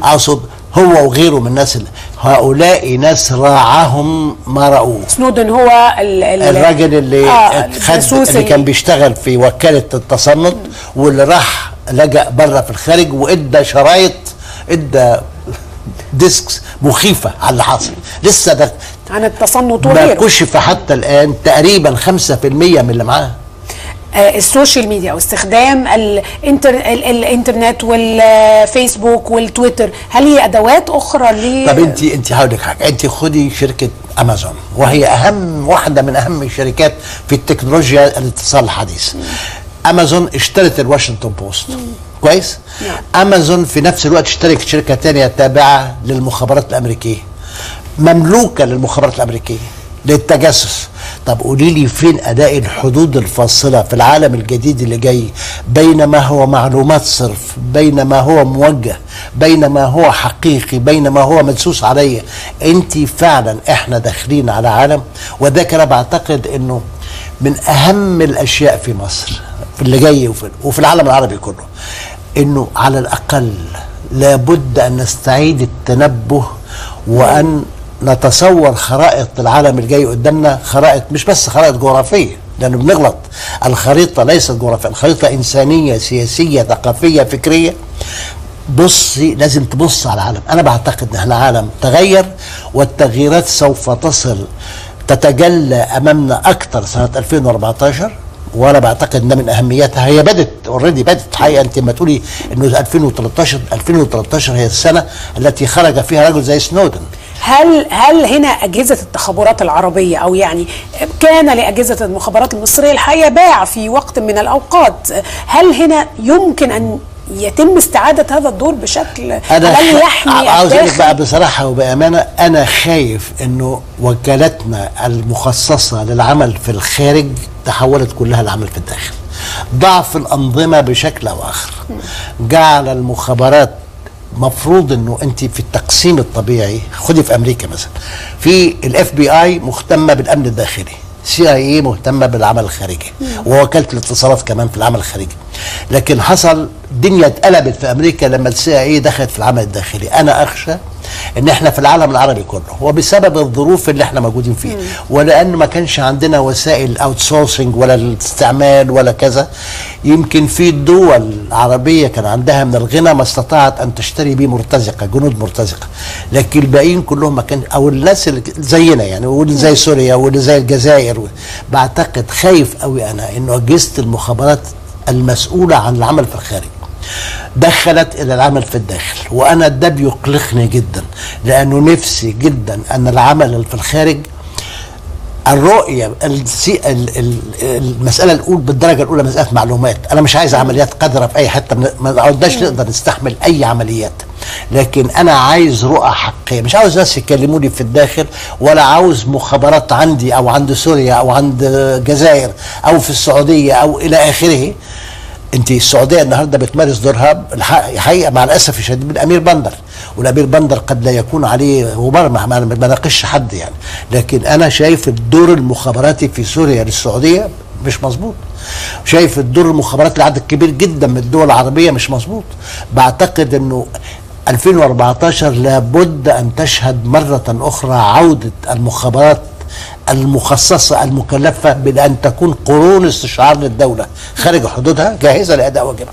اقصد هو وغيره من الناس، هؤلاء ناس راعاهم ما رأوه. سنودن هو الراجل اللي كان بيشتغل في وكالة التصنت، واللي راح لجأ بره في الخارج وادى شرايط، ادى ديسكس مخيفه على اللي حاصل. لسه ده عن التصنت ما وغيره. كشف حتى الان تقريبا 5% من اللي معاه. السوشيال ميديا واستخدام الانترنت والفيسبوك والتويتر، هل هي ادوات اخرى طب انت هقول لك حاجه، انت خدي شركه امازون وهي واحده من اهم الشركات في التكنولوجيا الاتصال الحديث. امازون اشترت الواشنطن بوست، كويس؟ امازون في نفس الوقت اشترت شركه ثانيه تابعه للمخابرات الامريكيه، مملوكه للمخابرات الامريكيه للتجسس. طب قولي لي فين اداء الحدود الفاصله في العالم الجديد اللي جاي بين ما هو معلومات صرف، بين ما هو موجه، بين ما هو حقيقي، بين ما هو مدسوس عليه. انت فعلا احنا داخلين على عالم، وذاك انا بعتقد انه من اهم الاشياء في مصر في اللي جاي وفي العالم العربي كله، انه على الاقل لابد ان نستعيد التنبه وان نتصور خرائط العالم الجاي قدامنا، خرائط مش بس خرائط جغرافيه، لانه بنغلط. الخريطه ليست جغرافيه، الخريطه انسانيه، سياسيه، ثقافيه، فكريه. بصي، لازم تبص على العالم. انا بعتقد ان احنا عالم تغير، والتغييرات سوف تتجلى امامنا اكثر سنه 2014، وانا بعتقد ان من اهميتها هي بدت اوريدي حقيقه. انت لما تقولي انه 2013 هي السنه التي خرج فيها رجل زي سنودن. هل هنا اجهزه التخابرات العربيه، او يعني كان لاجهزه المخابرات المصريه الحقيقه باع في وقت من الاوقات، هل هنا يمكن ان يتم استعاده هذا الدور بشكل هل يحمي عاوز اقول لك بقى بصراحه وبامانه، انا خايف انه وكالتنا المخصصه للعمل في الخارج تحولت كلها للعمل في الداخل. ضعف الانظمه بشكل او اخر جعل المخابرات، مفروض انه انت في التقسيم الطبيعي، خدي في امريكا مثلا، في الاف بي اي مهتمه بالامن الداخلي، سي اي اي مهتمه بالعمل الخارجي، ووكاله الاتصالات كمان في العمل الخارجي. لكن حصل الدنيا اتقلبت في امريكا لما السي اي اي دخلت في العمل الداخلي. انا اخشى ان احنا في العالم العربي كله، وبسبب الظروف اللي احنا موجودين فيها، ولان ما كانش عندنا وسائل اوت سورسنج ولا الاستعمال ولا كذا، يمكن في دول عربيه كان عندها من الغنى ما استطاعت ان تشتري به مرتزقه، جنود مرتزقه، لكن الباقيين كلهم ما كان، او الناس اللي زينا يعني، واللي زي سوريا واللي زي الجزائر. بعتقد خايف قوي انا انه اجهزه المخابرات المسؤوله عن العمل في الخارج دخلت الى العمل في الداخل، وانا ده بيقلقني جدا، لانه نفسي جدا ان العمل في الخارج، الرؤيه المساله الاولى بالدرجه الاولى مساله معلومات. انا مش عايز عمليات قذره في اي حته، ما نقعدش نقدر نستحمل اي عمليات، لكن انا عايز رؤى حقيقيه. مش عاوز ناس يكلموني في الداخل، ولا عاوز مخابرات عندي او عند سوريا او عند الجزائر او في السعوديه او الى اخره. انت السعوديه النهارده بتمارس دورها الحقيقه مع الاسف الشديد بالامير بندر، والامير بندر قد لا يكون عليه غبار، ما ناقش حد يعني، لكن انا شايف الدور المخابراتي في سوريا للسعوديه مش مظبوط. شايف الدور المخابرات لعدد كبير جدا من الدول العربيه مش مظبوط. بعتقد انه 2014 لابد ان تشهد مره اخرى عوده المخابرات المخصصة المكلفة بأن تكون قرون استشعار للدولة خارج حدودها جاهزة لأداء واجبها.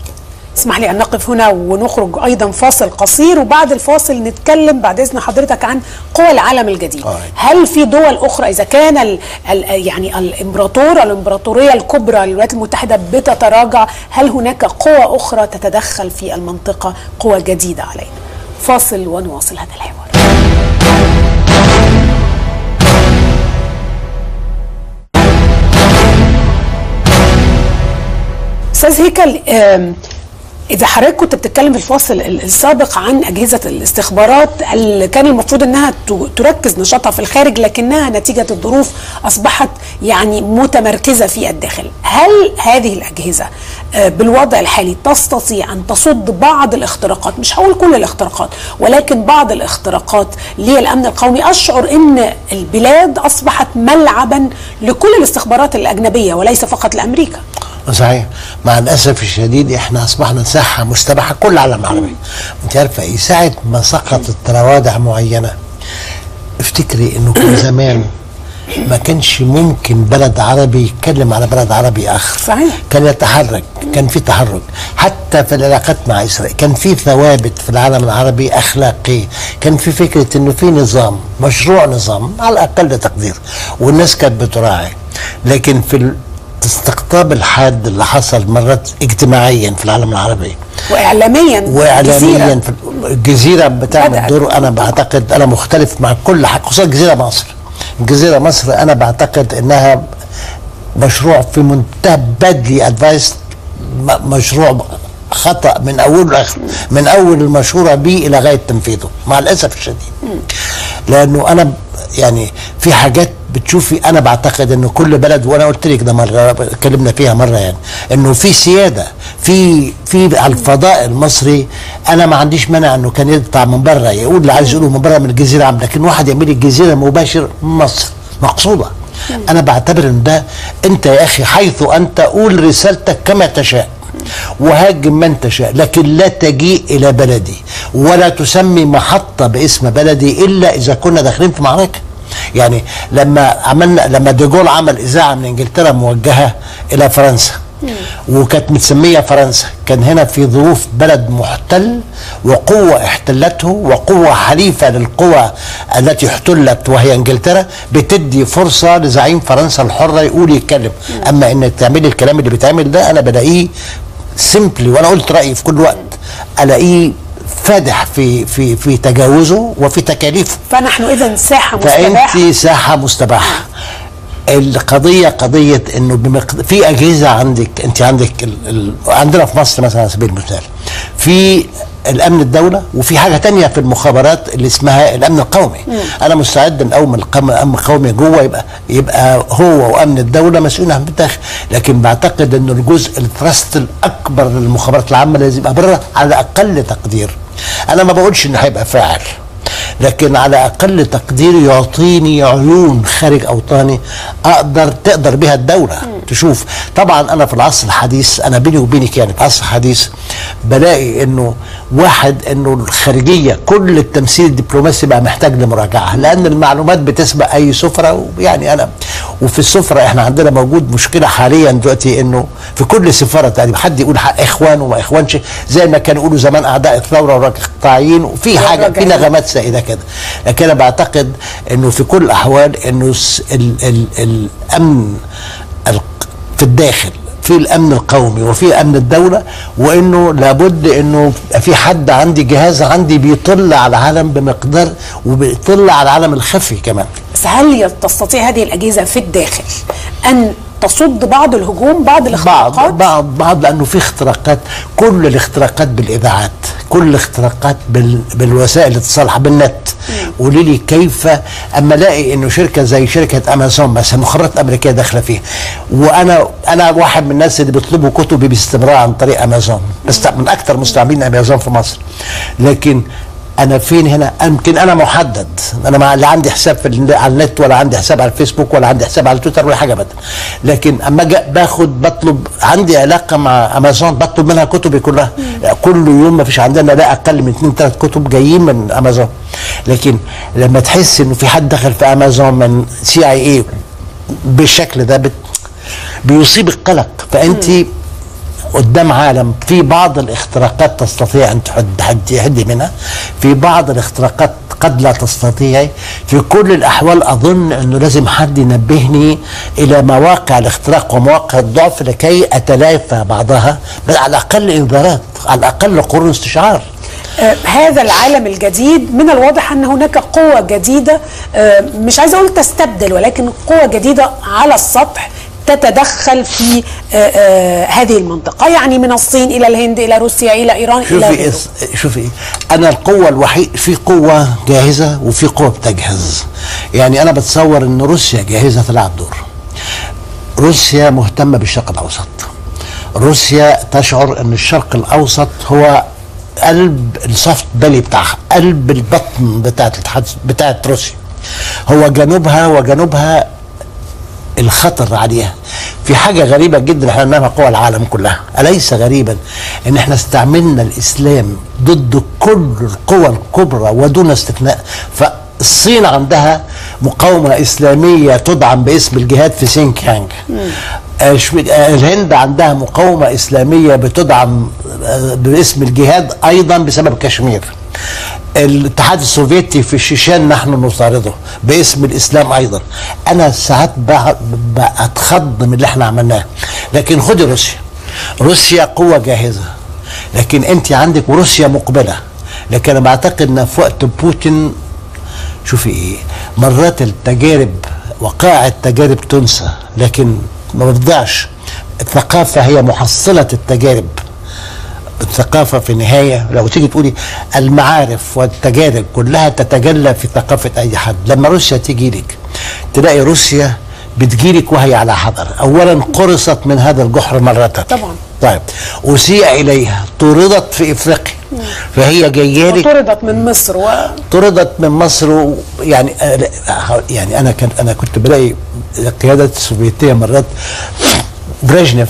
اسمح لي أن نقف هنا ونخرج أيضا فاصل قصير، وبعد الفاصل نتكلم بعد إذن حضرتك عن قوى العالم الجديد. هل في دول أخرى إذا كان يعني الإمبراطورية الكبرى للولايات المتحدة بتتراجع، هل هناك قوى أخرى تتدخل في المنطقة، قوى جديدة علينا؟ فاصل ونواصل هذا الحوار. أستاذ هيكل، إذا حضرتك كنت بتتكلم في الفاصل السابق عن أجهزة الاستخبارات اللي كان المفروض أنها تركز نشاطها في الخارج، لكنها نتيجة الظروف أصبحت يعني متمركزة في الداخل، هل هذه الأجهزة بالوضع الحالي تستطيع أن تصد بعض الاختراقات، مش هقول كل الاختراقات ولكن بعض الاختراقات للأمن القومي؟ أشعر أن البلاد أصبحت ملعبا لكل الاستخبارات الأجنبية وليس فقط لأمريكا. صحيح، مع الاسف الشديد احنا اصبحنا ساحه مستباحه كل العالم العربي. انت عارفه ايه، ساعه ما سقطت روادع معينه، افتكري انه كان زمان ما كانش ممكن بلد عربي يتكلم على بلد عربي اخر. صحيح. كان يتحرك، كان في تحرك حتى في العلاقات مع اسرائيل، كان في ثوابت في العالم العربي اخلاقيه، كان في فكره انه في نظام، مشروع نظام على اقل تقدير، والناس كانت بتراعي. لكن في الاستقطاب الحاد اللي حصل مرات اجتماعيا في العالم العربي واعلاميا في الجزيره بتعمل دور. انا بعتقد انا مختلف مع كل حاجه، خصوصا الجزيره مصر. الجزيره مصر انا بعتقد انها مشروع في منتهى بدلي ادفايس، مشروع خطا من اوله لاخره، من اول المشوره به الى غايه تنفيذه مع الاسف الشديد. لانه انا يعني في حاجات بتشوفي، انا بعتقد انه كل بلد، وانا قلت لك ده مره اتكلمنا فيها مره، يعني انه في سياده في على الفضاء المصري. انا ما عنديش مانع انه كان يطلع من بره يقول اللي عايز يقوله من بره من الجزيره عام، لكن واحد يعمل الجزيره مباشر مصر مقصوده. انا بعتبر ان ده انت يا اخي حيث انت قول رسالتك كما تشاء وهاجم من تشاء، لكن لا تجيء الى بلدي ولا تسمي محطه باسم بلدي الا اذا كنا داخلين في معركه. يعني لما ديجول عمل اذاعه من انجلترا موجهه الى فرنسا وكانت متسميه فرنسا، كان هنا في ظروف بلد محتل وقوه احتلته وقوه حليفه للقوى التي احتلت وهي انجلترا، بتدي فرصه لزعيم فرنسا الحره يقول يتكلم. اما انك تعملي الكلام اللي بيتعمل ده انا بلاقيه سيمبلي، وانا قلت رايي في كل وقت، الاقيه فادح في تجاوزه وفي تكاليفه. فنحن اذا ساحه مستباحه. فانت ساحه مستباحه. القضيه قضيه انه في اجهزه عندك، انت عندك عندنا في مصر مثلا على سبيل المثال في الامن الدوله، وفي حاجه تانية في المخابرات اللي اسمها الامن القومي. انا مستعد ان اول ما الامن القومي جوه يبقى هو وامن الدوله مسؤولين عن الداخل، لكن بعتقد انه الجزء التراست الاكبر للمخابرات العامه لازم يبقى بره على اقل تقدير. انا ما بقولش انه هيبقى فاعل، لكن على اقل تقدير يعطيني عيون خارج اوطاني تقدر بها الدوله تشوف. طبعا انا في العصر الحديث، انا بيني وبينك يعني في العصر الحديث بلاقي انه انه الخارجيه كل التمثيل الدبلوماسي بقى محتاج لمراجعه، لان المعلومات بتسبق اي سفره. يعني انا وفي السفره احنا عندنا موجود مشكله حاليا دلوقتي انه في كل سفاره تقريبا حد يقول حق اخوان وما اخوانش، زي ما كانوا يقولوا زمان اعداء الثوره والاقطاعيين، وفي حاجه في نغمات سائده كده. لكن انا بعتقد انه في كل الاحوال انه الامن في الداخل، في الامن القومي وفي امن الدوله، وانه لابد انه في حد عندي جهاز عندي بيطل على العالم بمقدار وبيطل على العالم الخفي كمان. بس هل تستطيع هذه الاجهزه في الداخل ان تصد بعض الهجوم، بعض الاختراقات؟ بعض لانه في اختراقات، كل الاختراقات بالاذاعات، كل الاختراقات بالوسائل الاتصال بالنت. قولي لي كيف اما الاقي انه شركه زي شركه امازون مثلا مخابرات امريكيه داخله فيها، وانا واحد من الناس اللي بيطلبوا كتبي باستمرار عن طريق امازون، بس من اكثر مستعملين امازون في مصر. لكن انا فين هنا؟ يمكن انا محدد، انا لا عندي حساب على النت ولا عندي حساب على الفيسبوك ولا عندي حساب على تويتر ولا حاجه ابدا. لكن اما بطلب، عندي علاقه مع امازون، بطلب منها كتبي كلها كل يوم. ما فيش عندنا لا اقل من 2-3 كتب جايين من امازون. لكن لما تحس انه في حد دخل في امازون من CIA بالشكل ده بيصيب القلق. فانت قدام عالم في بعض الاختراقات تستطيع ان تحدي منها، في بعض الاختراقات قد لا تستطيعي. في كل الاحوال اظن انه لازم حد ينبهني الى مواقع الاختراق ومواقع الضعف لكي اتلافى بعضها، بل على الاقل انذارات، على الاقل قرون استشعار. هذا العالم الجديد من الواضح ان هناك قوة جديدة، مش عايزة اقول تستبدل، ولكن قوة جديدة على السطح تتدخل في هذه المنطقة، يعني من الصين إلى الهند إلى روسيا إلى إيران إلى غيره. شوفي أنا القوة الوحيد، في قوة جاهزة وفي قوة بتجهز. يعني أنا بتصور أن روسيا جاهزة تلعب دور. روسيا مهتمة بالشرق الأوسط. روسيا تشعر أن الشرق الأوسط هو قلب السوفت بالي بتاعها، قلب البطن بتاعت روسيا. هو جنوبها الخطر عليها. في حاجة غريبة جدا احنا بنعملها قوى العالم كلها، أليس غريبا ان احنا استعملنا الإسلام ضد كل القوى الكبرى ودون استثناء؟ فالصين عندها مقاومة إسلامية تدعم باسم الجهاد في سينكيانج. الهند عندها مقاومة إسلامية بتدعم باسم الجهاد أيضا بسبب كشمير. الاتحاد السوفيتي في الشيشان نحن نطارده باسم الإسلام أيضا. أنا ساعات بتخض من اللي احنا عملناه. لكن خدي روسيا قوة جاهزة، لكن أنت عندك روسيا مقبلة. لكن أنا بعتقد أن في وقت بوتين، شوفي إيه، مرات التجارب وقائع التجارب تنسى، لكن ما بتضيعش. الثقافة هي محصلة التجارب. الثقافة في النهاية لو تيجي تقولي المعارف والتجارب كلها تتجلى في ثقافة أي حد. لما روسيا تيجي لك تلاقي روسيا بتجيلك وهي على حذر. أولا قرصت من هذا الجحر مرة طبعا. طيب أسيء إليها، طردت في إفريقيا، فهي جايه لك. طردت من مصر طردت من مصر. يعني انا كنت بلاقي القياده السوفيتيه مرات بريجنيف،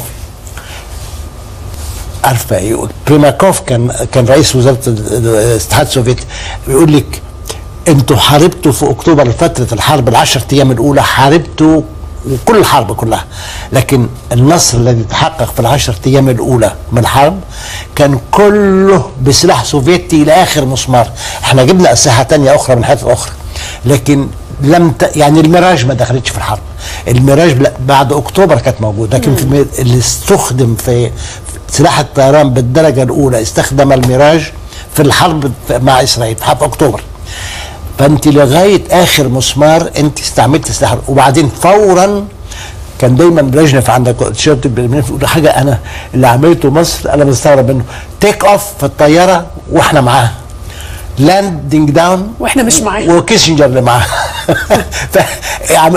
عارفه ايه، بريماكوف كان رئيس وزاره الاتحاد السوفيتي، بيقول لك انتوا حاربتوا في اكتوبر فتره الحرب ال10 ايام الاولى، حاربتوا وكل الحرب كلها، لكن النصر الذي تحقق في ال10 ايام الاولى من الحرب كان كله بسلاح سوفيتي الى اخر مسمار. احنا جبنا اسلحه ثانيه اخرى من حته اخرى، لكن يعني الميراج ما دخلتش في الحرب. الميراج بعد اكتوبر كانت موجوده، لكن اللي استخدم في سلاح الطيران بالدرجه الاولى استخدم الميراج في الحرب مع اسرائيل في حرب اكتوبر. فانت لغايه اخر مسمار انت استعملت سلاح. وبعدين فورا كان دايما بريجنيف عندك تيشيرت بيقول حاجه انا اللي عملته مصر انا بستغرب منه، تيك اوف في الطياره واحنا معاه، لاندنج داون واحنا مش معاه، وكيسنجر اللي معاه.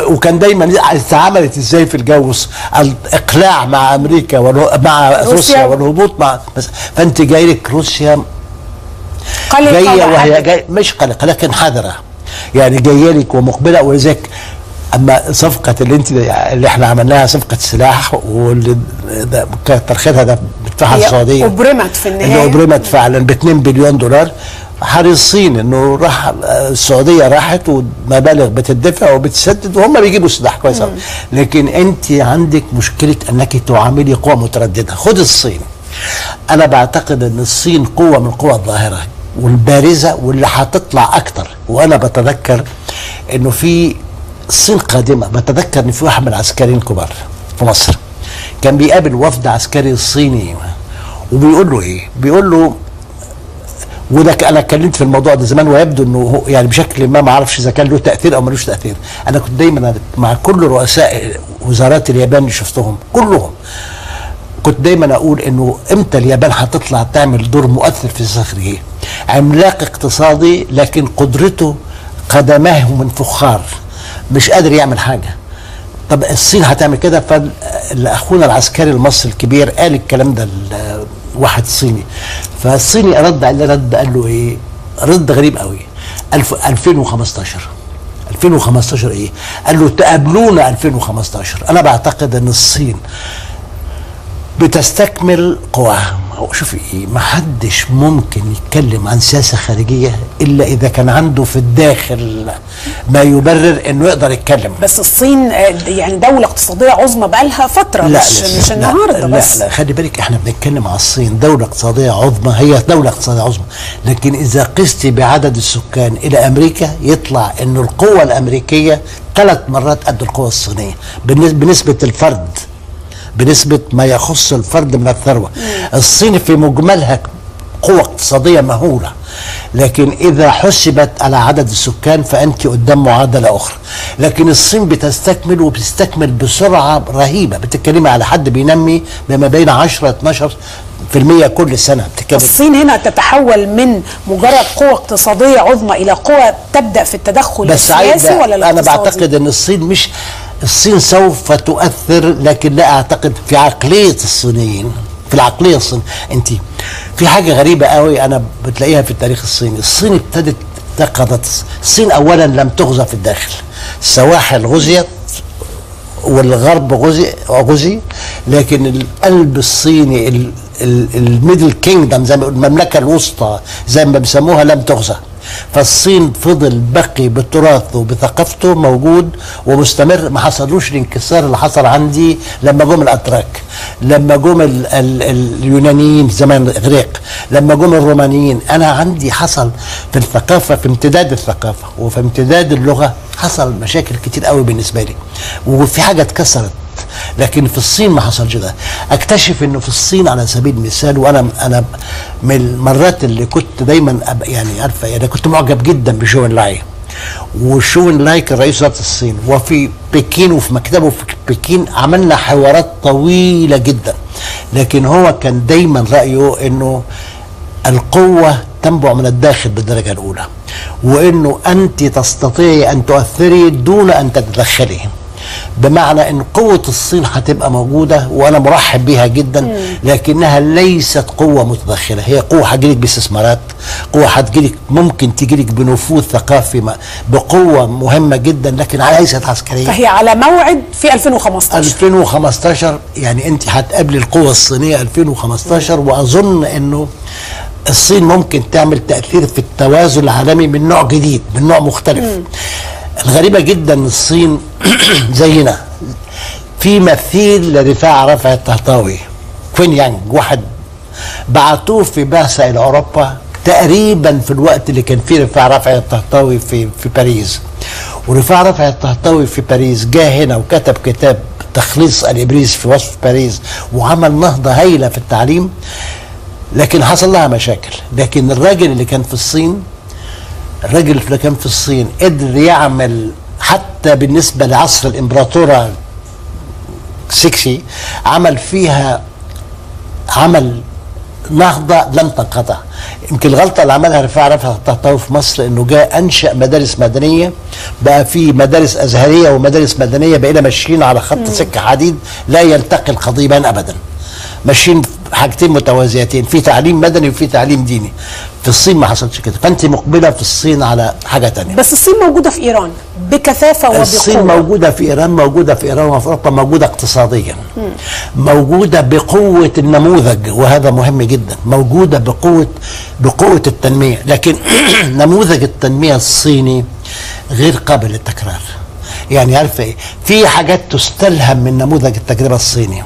وكان دايما اتعاملت ازاي في الجو، الاقلاع مع امريكا مع روسيا والهبوط مع، فانت جاي لك روسيا جايه وهي جايه مش قلقه لكن حذره، يعني جايه لك ومقبله. ولذلك اما صفقه اللي احنا عملناها صفقه سلاح واللي كتر خيرها ده بتدفعها السعوديه، ابرمت في النهايه، اللي ابرمت فعلا ب 2 بليون دولار. حريصين انه راح السعوديه راحت ومبالغ بتدفع وبتسدد وهم بيجيبوا سلاح كويس قوي. لكن انت عندك مشكله انك تعاملي قوى متردده. خد الصين، انا بعتقد ان الصين قوه من القوى الظاهره والبارزه واللي هتطلع اكتر. وانا بتذكر انه في الصين قادمه، بتذكر ان في واحد من العسكريين الكبار في مصر كان بيقابل وفد عسكري صيني وبيقول له ايه؟ بيقول له، وده انا اتكلمت في الموضوع ده زمان ويبدو انه يعني بشكل ما اعرفش اذا كان له تاثير او ملوش تاثير. انا كنت دايما مع كل رؤساء وزارات اليابان اللي شفتهم كلهم كنت دايما اقول انه امتى اليابان هتطلع تعمل دور مؤثر في الخارجيه. عملاق اقتصادي لكن قدرته قدماه من فخار، مش قادر يعمل حاجه. طب الصين هتعمل كده؟ فاخونا العسكري المصري الكبير قال الكلام ده واحد صيني، فالصيني رد قال له ايه؟ رد غريب قوي. 2015 ايه؟ قال له تقابلونا 2015. انا بعتقد ان الصين بتستكمل قواها. شوفي ايه، ما حدش ممكن يتكلم عن سياسه خارجيه الا اذا كان عنده في الداخل ما يبرر انه يقدر يتكلم. بس الصين يعني دوله اقتصاديه عظمى بقالها فتره، مش النهارده بس. لا خلي بالك، احنا بنتكلم على الصين دوله اقتصاديه عظمى، هي دوله اقتصاديه عظمى، لكن اذا قستي بعدد السكان الى امريكا يطلع انه القوه الامريكيه 3 مرات قد القوه الصينيه بنسبه الفرد، بنسبة ما يخص الفرد من الثروة. الصين في مجملها قوة اقتصادية مهولة، لكن إذا حسبت على عدد السكان فأنت قدام معادلة أخرى. لكن الصين بتستكمل وبتستكمل بسرعة رهيبة، بتتكلمي على حد بينمي بما بين 10-12% كل سنة. الصين هنا تتحول من مجرد قوة اقتصادية عظمى إلى قوة تبدأ في التدخل السياسي ولا الاقتصادي؟ أنا بعتقد أن الصين سوف تؤثر، لكن لا اعتقد في عقليه الصينيين. في العقليه الصينيه انت في حاجه غريبه قوي انا بتلاقيها في التاريخ الصيني. الصين ابتدت تقضت. الصين اولا لم تغزى في الداخل، السواحل غزيت والغرب غزي، لكن القلب الصيني الميدل كينجدم زي ما المملكه الوسطى زي ما بيسموها لم تغزى. فالصين فضل بقي بتراثه بثقافته موجود ومستمر، ما حصلوش الانكسار اللي حصل عندي لما جم الاتراك، لما جم اليونانيين زمان الاغريق، لما جم الرومانيين. انا عندي حصل في الثقافه، في امتداد الثقافه وفي امتداد اللغه حصل مشاكل كتير قوي بالنسبه لي، وفي حاجه اتكسرت. لكن في الصين ما حصلش ده. اكتشف انه في الصين على سبيل المثال، وانا من المرات اللي كنت دايما يعني عارفه، يعني كنت معجب جدا بجو انلاي، وشو انلاي كان رئيس وزراء الصين، وفي بكين وفي مكتبه في بكين عملنا حوارات طويله جدا. لكن هو كان دايما رايه انه القوه تنبع من الداخل بالدرجه الاولى، وانه انت تستطيعي ان تؤثري دون ان تتدخلي. بمعنى ان قوة الصين هتبقى موجودة وانا مرحب بيها جدا، لكنها ليست قوة متدخلة. هي قوة هتجيلك باستثمارات، قوة هتجيلك ممكن تجيلك بنفوذ ثقافي بقوة مهمة جدا، لكن ليست عسكرية. فهي على موعد في 2015 يعني انت هتقابلي القوة الصينية 2015، واظن انه الصين ممكن تعمل تأثير في التوازن العالمي من نوع جديد، من نوع مختلف. الغريبة جدا الصين زينا، في مثيل لرفاع رفع الطهطاوي كوين يانج، واحد بعتوه في بعثة إلى أوروبا تقريبا في الوقت اللي كان فيه رفاع رفع الطهطاوي في باريس. ورفاع رفع الطهطاوي في باريس جاء هنا وكتب كتاب تخليص الإبريز في وصف باريس، وعمل نهضة هايلة في التعليم، لكن حصل لها مشاكل. لكن الراجل اللي كان في الصين، الراجل اللي كان في الصين قدر يعمل حتى بالنسبة لعصر الإمبراطورة سيكسي، عمل فيها عمل نهضة لم تنقطع. يمكن الغلطة اللي عملها رفاع رفع الطهطاوي في مصر انه جاء انشأ مدارس مدنية، بقى في مدارس ازهرية ومدارس مدنية، بقينا ماشيين على خط سكة حديد لا يلتقي الخطيبان ابدا، ماشيين حاجتين متوازيتين، في تعليم مدني وفي تعليم ديني. في الصين ما حصلش كده، فانت مقبله في الصين على حاجه تانية. بس الصين موجوده في ايران بكثافه وبقوه. الصين موجوده في ايران، موجوده في ايران وفي اوروبا، موجوده اقتصاديا، موجوده بقوه النموذج، وهذا مهم جدا، موجوده بقوه التنميه. لكن نموذج التنميه الصيني غير قابل للتكرار. يعني عارفه ايه، في حاجات تستلهم من نموذج التجربه الصيني،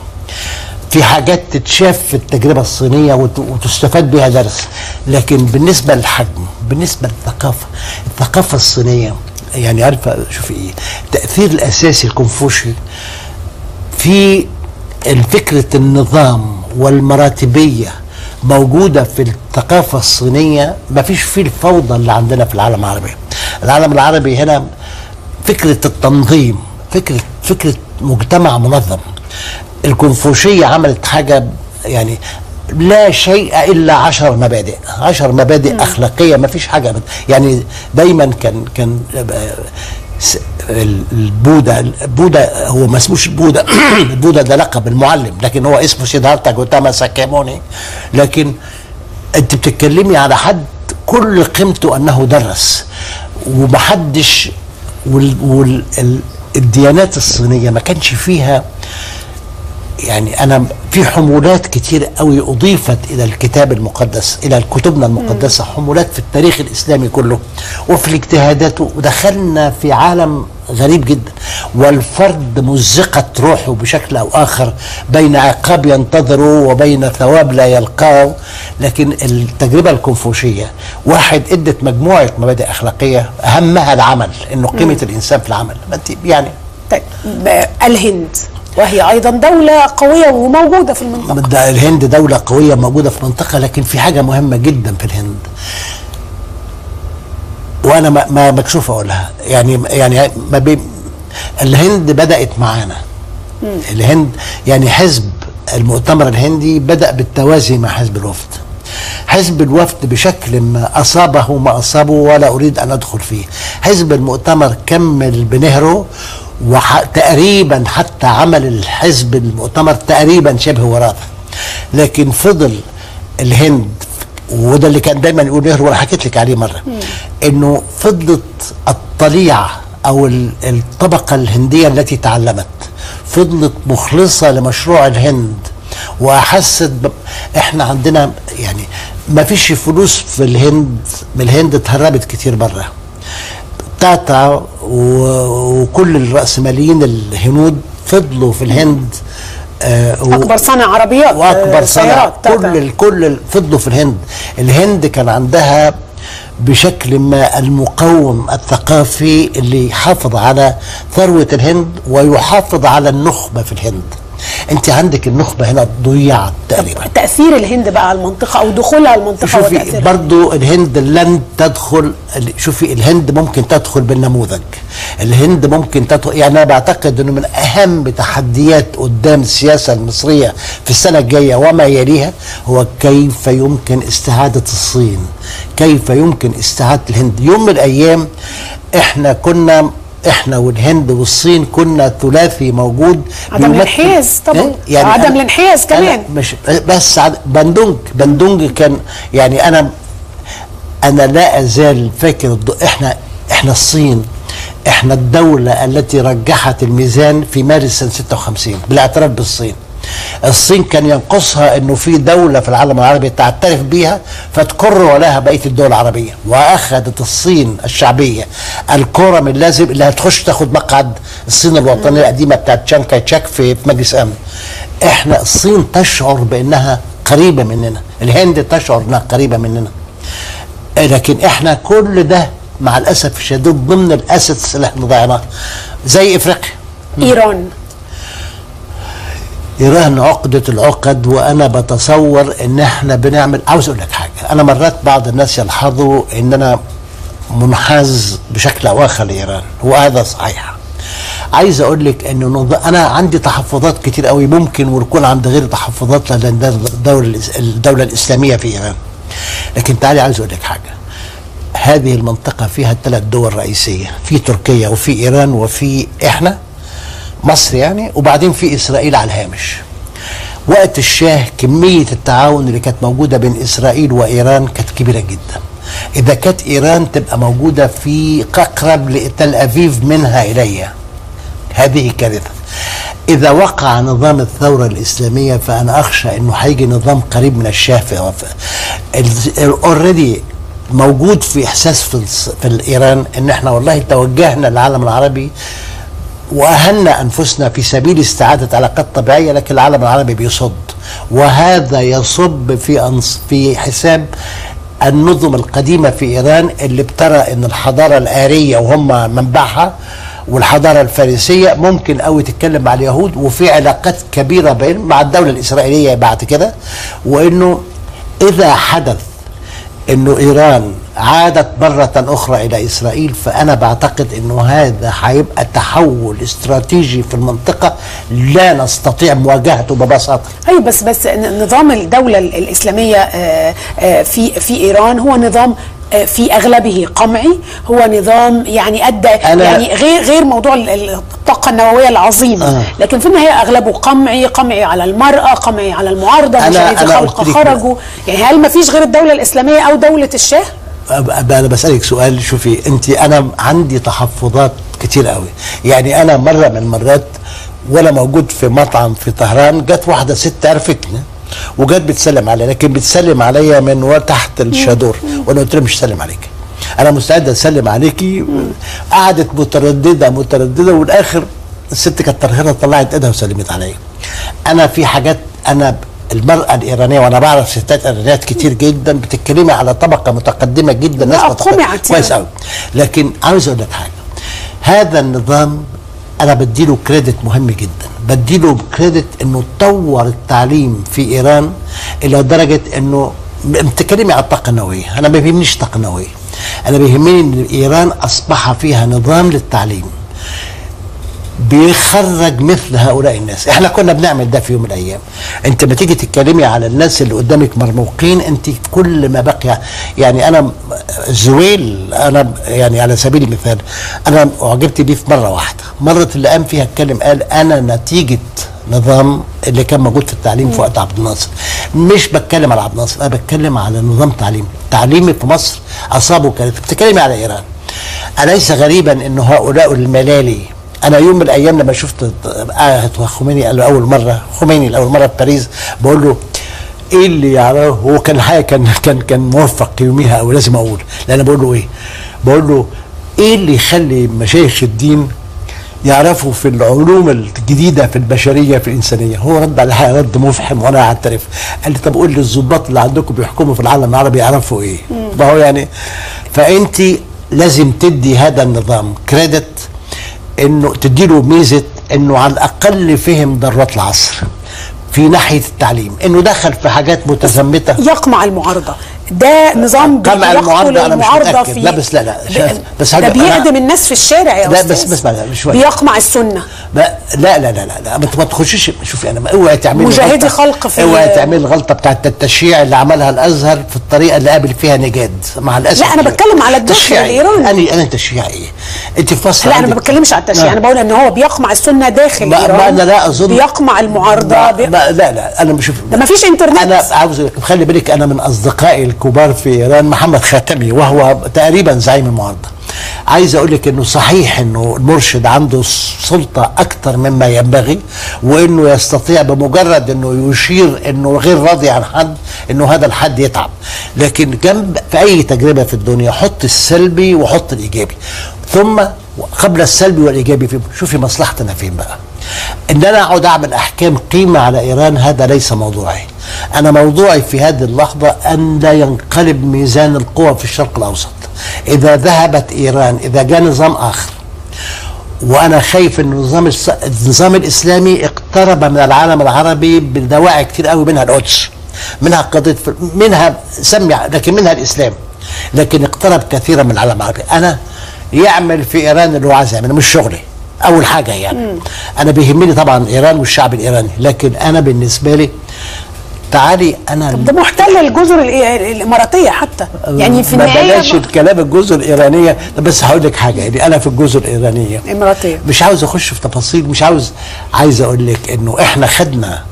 في حاجات تتشاف في التجربة الصينية وتستفاد بها درس. لكن بالنسبة للحجم، بالنسبة للثقافة، الثقافة الصينية يعني عارفة شوفي ايه التأثير الأساسي الكونفوشي في فكرة النظام والمراتبية موجودة في الثقافة الصينية. ما فيش فيه الفوضى اللي عندنا في العالم العربي. العالم العربي هنا فكرة التنظيم، فكرة مجتمع منظم. الكونفوشية عملت حاجة يعني لا شيء إلا 10 مبادئ، 10 مبادئ أخلاقية، ما فيش حاجة يعني. دايما كان البوذا هو ما اسموش البوذا البوذا ده لقب المعلم، لكن هو اسمه سيدهارتا جوتاما ساكيموني. لكن انت بتتكلمي على حد كل قيمته انه درس، ومحدش الديانات الصينية ما كانش فيها يعني. أنا في حمولات كتير قوي أضيفت إلى الكتاب المقدس، إلى كتبنا المقدسة، حمولات في التاريخ الإسلامي كله وفي الاجتهادات، ودخلنا في عالم غريب جدا. والفرد مزقت روحه بشكل أو آخر بين عقاب ينتظره وبين ثواب لا يلقاه. لكن التجربة الكونفوشية واحد ادت مجموعة مبادئ أخلاقية أهمها العمل، إنه قيمة الإنسان في العمل. يعني طيب الهند وهي أيضا دولة قوية وموجودة في المنطقة. الهند دولة قوية موجودة في المنطقة، لكن في حاجة مهمة جدا في الهند وأنا ما مكسوف أقولها. يعني الهند بدأت معانا. الهند يعني حزب المؤتمر الهندي بدأ بالتوازي مع حزب الوفد. حزب الوفد بشكل ما أصابه ما أصابه ولا أريد أن أدخل فيه. حزب المؤتمر كمل بنهره، وتقريبا حتى عمل الحزب المؤتمر تقريبا شبه وراثة. لكن فضل الهند، وده اللي كان دايما يقول نهر، وانا حكيت لك عليه مره، انه فضلت الطليعه او الطبقه الهنديه التي تعلمت فضلت مخلصه لمشروع الهند، واحست احنا عندنا يعني ما فيش فلوس في الهند، من الهند اتهربت كتير بره. تاتا وكل الرأسماليين الهنود فضلوا في الهند، اكبر صانع عربيات واكبر صانع، كل فضلوا في الهند. الهند كان عندها بشكل ما المقوم الثقافي اللي يحافظ على ثروة الهند ويحافظ على النخبة في الهند. انت عندك النخبة هنا ضيعت تقريبا. تأثير الهند بقى على المنطقة او دخولها المنطقة، شوفي برضو الهند لن تدخل، شوفي الهند ممكن تدخل بالنموذج، الهند ممكن تدخل. يعني انا بعتقد انه من اهم تحديات قدام السياسة المصرية في السنة الجاية وما يليها هو كيف يمكن استعادة الصين، كيف يمكن استعادة الهند. يوم من الايام احنا والهند والصين كنا ثلاثي موجود. عدم الانحياز طبعا، يعني عدم الانحياز كمان. مش بس بندونج كان، يعني انا لا ازال فاكر احنا الصين، احنا الدولة التي رجحت الميزان في مارس سنة 56 بالاعتراف بالصين. الصين كان ينقصها انه في دولة في العالم العربي تعترف بيها فتكر ولاها بقية الدول العربية، واخذت الصين الشعبية الكرم اللازم اللي هتخش تاخد مقعد الصين الوطنية القديمة بتاعت تشان كاي تشك في مجلس امن. احنا الصين تشعر بانها قريبة مننا، الهند تشعر انها قريبة مننا، لكن احنا كل ده مع الاسف الشديد ضمن الاسيتس اللي احنا ضيعناها. زي افريقيا، ايران عقدة العقد. وانا بتصور ان احنا بنعمل، عاوز اقول لك حاجة، انا مرات بعض الناس يلحظوا ان انا منحاز بشكل او اخر لايران، وهذا صحيح. عايز اقول لك انه انا عندي تحفظات كتير قوي، ممكن ويكون عندي غير تحفظات لان الدولة الاسلامية في ايران. لكن تعالي عايز اقول لك حاجة، هذه المنطقة فيها 3 دول رئيسية، في تركيا وفي ايران وفي احنا مصر يعني، وبعدين في اسرائيل على الهامش. وقت الشاه كمية التعاون اللي كانت موجودة بين اسرائيل وايران كانت كبيرة جدا. اذا كانت ايران تبقى موجودة في اقرب لتل ابيب منها الي، هذه كارثة. اذا وقع نظام الثورة الاسلامية فانا اخشى انه هيجي نظام قريب من الشاه. اوريدي موجود في احساس في ايران ان احنا والله توجهنا للعالم العربي واهلنا انفسنا في سبيل استعاده علاقات طبيعيه، لكن العالم العربي بيصد، وهذا يصب في حساب النظم القديمه في ايران اللي بترى ان الحضاره الاريه وهم منبعها والحضاره الفارسيه ممكن قوي تتكلم مع اليهود، وفي علاقات كبيره مع الدوله الاسرائيليه بعد كده. وانه اذا حدث انه ايران عادت مرة اخرى الى اسرائيل، فانا بعتقد انه هذا هيبقى تحول استراتيجي في المنطقة لا نستطيع مواجهته ببساطة. ايوه بس نظام الدولة الاسلامية في ايران هو نظام في اغلبه قمعي، هو نظام يعني ادى يعني غير موضوع الطاقه النوويه العظيمه، لكن في النهايه اغلبه قمعي على المراه، قمعي على المعارضه، مش عايز خلق خرجوا. يعني هل ما فيش غير الدوله الاسلاميه او دوله الشاه؟ انا بسالك سؤال. شوفي انت، انا عندي تحفظات كتير قوي. يعني انا مره من المرات وانا موجود في مطعم في طهران، جت واحده ست عرفتني وجت بتسلم عليا، لكن بتسلم عليا من تحت الشادور، وانا قلت لها مش سلم عليك، انا مستعد اسلم عليكي. قعدت متردده والاخر الست كانت طرهانه، طلعت ايدها وسلمت عليا. انا في حاجات، انا المرأة الإيرانية، وأنا بعرف ستات إيرانيات كتير جدا، بتتكلمي على طبقة متقدمة جدا، ناس متقدمة كويس قوي. لكن عاوز أقول لك حاجة، هذا النظام أنا بديله كريدت مهم جدا، بديله كريدت إنه طور التعليم في إيران إلى درجة إنه بتتكلمي على الطاقة النووية، أنا ما بيهمنيش الطاقة النووية، أنا بيهمني إن إيران أصبح فيها نظام للتعليم بيخرج مثل هؤلاء الناس. احنا كنا بنعمل ده في يوم من الايام. انت ما تيجي تتكلمي على الناس اللي قدامك مرموقين، انت كل ما بقي، يعني انا زويل، انا يعني على سبيل المثال انا اعجبت بيه في مره واحده، مره اللي قام فيها اتكلم قال انا نتيجه نظام اللي كان موجود في التعليم في وقت عبد الناصر. مش بتكلم على عبد الناصر، انا بتكلم على نظام تعليمي في مصر اصابه كانت. بتتكلمي على ايران، اليس غريبا ان هؤلاء الملالي، انا يوم من الايام لما شفت خميني لاول مره في باريس، بقول له ايه اللي يعرفه. هو كان الحقيقه كان موفق يوميها، او لازم اقول، لان انا بقول له ايه؟ بقول له ايه اللي يخلي مشايخ الدين يعرفوا في العلوم الجديده في البشريه في الانسانيه؟ هو رد على الحقيقه رد مفحم وانا اعترف. قال لي طب قول لي الضباط اللي عندكم بيحكموا في العالم العربي يعرفوا ايه؟ ما هو يعني فانت لازم تدي هذا النظام كريدت، انه تدي له ميزه انه على الاقل فهم ضرورات العصر في ناحيه التعليم، انه دخل في حاجات متزمته يقمع المعارضه. ده نظام قمع المعارضه انا مش متاكد. لا بس لا بس ده بيهدم الناس في الشارع يا استاذ. لا بس لا شويه بيقمع السنه. لا ما تخشيش. شوفي انا اوعي تعملي مجاهدي خلق في اوعي تعملي الغلطه بتاعت التشييع اللي عملها الازهر في الطريقه اللي قابل فيها نجاد مع الاسف. لا انا بتكلم على الداخل الايراني. انا تشييع ايه؟ انت في مصر. لا انا ما بتكلمش على التشييع، انا بقول ان هو بيقمع السنه داخل ايران. انا لا اظن بيقمع المعارضه. لا انا بشوف ده ما فيش انترنت. انا عاوز خلي بالك، انا من اصدقائي الكبار في ايران محمد خاتمي، وهو تقريبا زعيم المعارضه. عايز اقول لك انه صحيح انه المرشد عنده سلطه اكثر مما ينبغي، وانه يستطيع بمجرد انه يشير انه غير راضي عن حد انه هذا الحد يتعب، لكن جنب في اي تجربه في الدنيا حط السلبي وحط الايجابي، ثم قبل السلبي والايجابي فين. شوفي مصلحتنا فين بقى. ان انا اقعد اعمل احكام قيمه على ايران هذا ليس موضوعي. انا موضوعي في هذه اللحظه ان لا ينقلب ميزان القوى في الشرق الاوسط. اذا ذهبت ايران، اذا جاء نظام اخر، وانا خايف ان النظام الاسلامي اقترب من العالم العربي بدواعي كتير قوي، منها القدس، منها قضيه، منها سمي، لكن منها الاسلام، لكن اقترب كثيرا من العالم العربي. انا يعمل في ايران اللي هو عايز يعمله، مش شغلي اول حاجه يعني. انا بيهمني طبعا ايران والشعب الايراني، لكن انا بالنسبه لي تعالي انا ده محتل الجزر الاماراتيه حتى، يعني في النهايه ما بلاش الكلام الجزر الايرانيه. بس هقول لك حاجه، يعني انا في الجزر الايرانيه الاماراتيه مش عاوز اخش في تفاصيل، مش عايز اقول لك انه احنا خدنا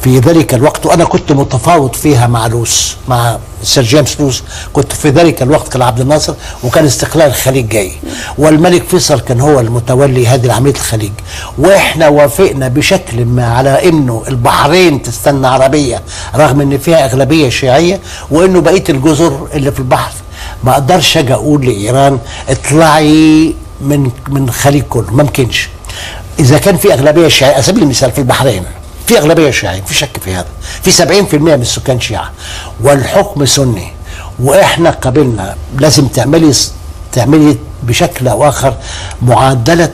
في ذلك الوقت، وانا كنت متفاوض فيها مع لوس، مع سير جيمس لوس. كنت في ذلك الوقت كان عبد الناصر، وكان استقلال الخليج جاي، والملك فيصل كان هو المتولي هذه عمليه الخليج، واحنا وافقنا بشكل ما على انه البحرين تستنى عربيه رغم ان فيها اغلبيه شيعيه، وانه بقيه الجزر اللي في البحر ما اقدرش اجي اقول لايران اطلعي من الخليج كله، ما ممكنش. اذا كان في اغلبيه شيعيه، على سبيل المثال في البحرين في اغلبيه شيعيه، في شك في هذا، في 70% من السكان شيعه والحكم سني، واحنا قبلنا لازم تعملي بشكل او اخر معادله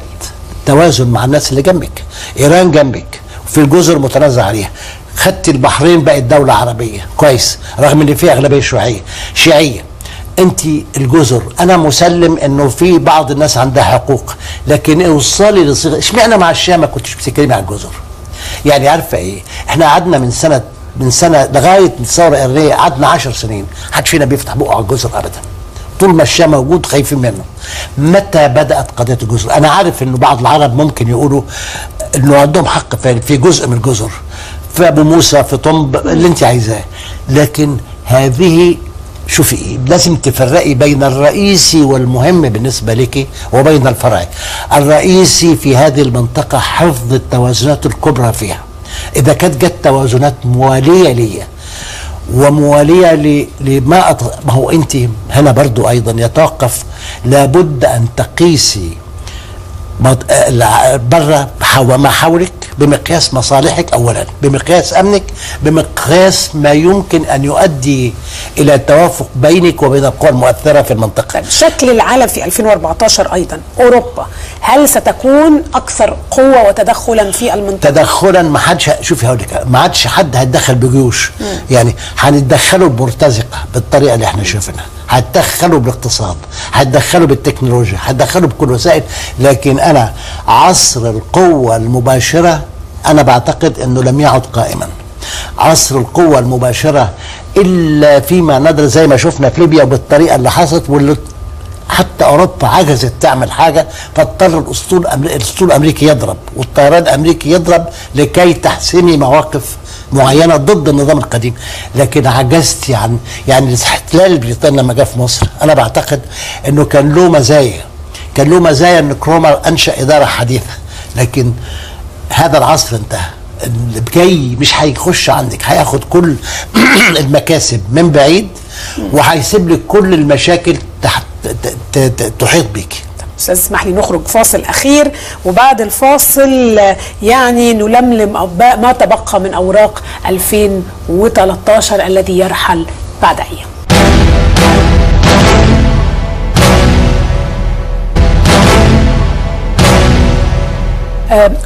توازن مع الناس اللي جنبك. ايران جنبك وفي الجزر متنازع عليها، خدت البحرين بقت دوله عربيه كويس رغم ان فيها اغلبيه شيعيه. انت الجزر انا مسلم انه في بعض الناس عندها حقوق، لكن اوصلي لصيغه. اشمعنى مع الشام ما كنتش بتتكلمي على الجزر؟ يعني عارفه ايه، احنا قعدنا من سنه لغايه الثوره الايرانيه، قعدنا 10 سنين محدش فينا بيفتح بقه على الجزر ابدا، طول ما الشام موجود خايفين منه. متى بدات قضيه الجزر؟ انا عارف انه بعض العرب ممكن يقولوا انه عندهم حق في جزء من الجزر، في ابو موسى، في طنب، اللي انت عايزاه، لكن هذه شوفي ايه، لازم تفرقي بين الرئيسي والمهم بالنسبه لك وبين الفرعي. الرئيسي في هذه المنطقه حفظ التوازنات الكبرى فيها. اذا كانت جت توازنات مواليه ليا ومواليه ما هو انت هنا برضو ايضا يتوقف، لابد ان تقيسي بره ما حولك بمقياس مصالحك اولا، بمقياس امنك، بمقياس ما يمكن ان يؤدي الى التوافق بينك وبين القوى المؤثره في المنطقه. شكل العالم في 2014 ايضا، اوروبا هل ستكون اكثر قوه وتدخلا في المنطقه؟ تدخلا ما حدش، شوفي هقول لك، ما عادش حد هيتدخل بجيوش، يعني هنتدخلوا بمرتزقه بالطريقه اللي احنا شايفينها، هتدخلوا بالاقتصاد، هتدخلوا بالتكنولوجيا، هتدخلوا بكل وسائل، لكن انا عصر القوه المباشره انا بعتقد انه لم يعد قائما. عصر القوه المباشره الا فيما ندر زي ما شفنا في ليبيا وبالطريقه اللي حصلت، واللي حتى اوروبا عجزت تعمل حاجه، فاضطر الاسطول الامريكي يضرب والطيران الامريكي يضرب لكي تحسمي مواقف معينه ضد النظام القديم. لكن عجزتي عن يعني الاحتلال البريطاني لما جاء في مصر، انا بعتقد انه كان له مزايا ان كرومر انشا اداره حديثه، لكن هذا العصر انتهى. جاي مش هيخش عندك، هياخد كل المكاسب من بعيد وهيسيب لك كل المشاكل تحيط بيكي. استاذ اسمح لي نخرج فاصل اخير، وبعد الفاصل يعني نلملم ما تبقى من اوراق 2013 الذي يرحل بعد ايام.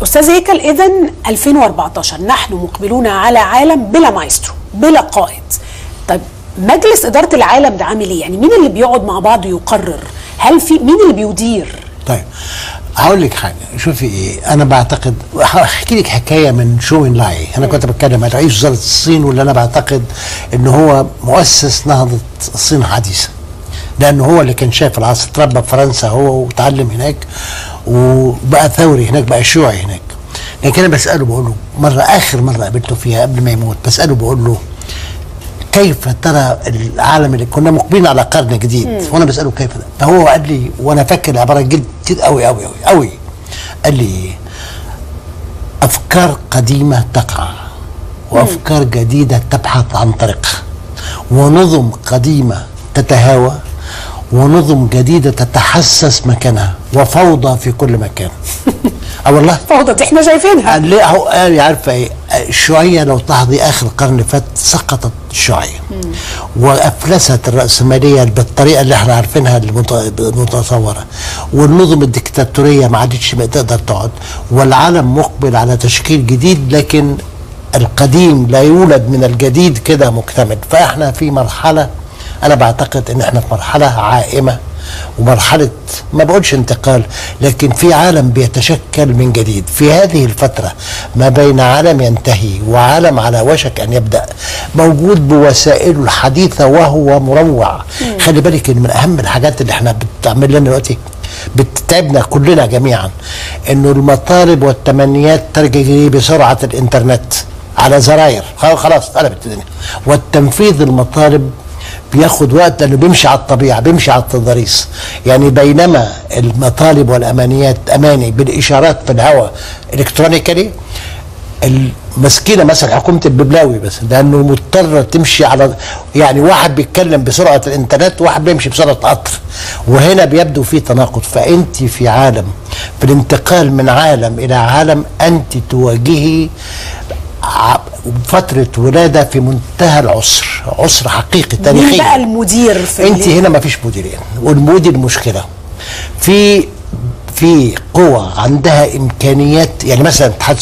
أستاذ هيكل، إذن 2014 نحن مقبلون على عالم بلا مايسترو بلا قائد. طيب مجلس إدارة العالم ده عامل إيه؟ يعني مين اللي بيقعد مع بعض يقرر؟ هل في مين اللي بيدير؟ طيب هقول لك حاجة، شوفي إيه، أنا بعتقد هحكي لك حكاية من شو إن لاي. أنا كنت بتكلم عن رئيس وزارة الصين، واللي أنا بعتقد إن هو مؤسس نهضة الصين الحديثة، لأنه هو اللي كان شايف العصر، اتربى في فرنسا هو وتعلم هناك وبقى ثوري هناك، بقى شيوعي هناك. لكن انا بساله بقول له اخر مره قابلته فيها قبل ما يموت، بساله بقول له كيف ترى العالم اللي كنا مقبلين على قرن جديد، وانا بساله كيف ده، فهو قال لي، وانا فاكر العباره جد قوي قوي قوي قوي، قال لي افكار قديمه تقع وافكار جديده تبحث عن طريقها، ونظم قديمه تتهاوى ونظم جديدة تتحسس مكانها، وفوضى في كل مكان. والله فوضى دي احنا شايفينها. ليه؟ هو قال عارفه ايه، الشيوعيه لو تلاحظي اخر القرن اللي فات سقطت الشيوعيه وافلست الراسماليه بالطريقه اللي احنا عارفينها المتصوره، والنظم الدكتاتوريه ما عادتش تقدر تقعد، والعالم مقبل على تشكيل جديد، لكن القديم لا يولد من الجديد كده مكتمل. فاحنا في مرحله، أنا بعتقد إن إحنا في مرحلة عائمة، ومرحلة ما بقولش انتقال، لكن في عالم بيتشكل من جديد. في هذه الفترة ما بين عالم ينتهي وعالم على وشك أن يبدأ، موجود بوسائله الحديثة وهو مروع. خلي بالك إن من أهم الحاجات اللي إحنا بتعمل لنا دلوقتي، بتتعبنا كلنا جميعا، إنه المطالب والتمنيات تجري بسرعة الإنترنت على زراير، خلاص اتقلبت الدنيا، والتنفيذ المطالب بياخد وقت لانه بيمشي على الطبيعه، بيمشي على التضاريس. يعني بينما المطالب والامانيات اماني بالاشارات في الهواء الكترونيكالي، المسكينه مثلا حكومه الببلاوي بس، لانه مضطره تمشي على، يعني واحد بيتكلم بسرعه الانترنت وواحد بيمشي بسرعه قطر، وهنا بيبدو في تناقض. فانت في عالم، في الانتقال من عالم الى عالم، انت تواجهي فترة ولادة في منتهى العسر، عسر حقيقي تاريخي. مين بقى المدير في انت هنا ما فيش مديرين، والمدير المشكلة في قوى عندها امكانيات. يعني مثلا الاتحاد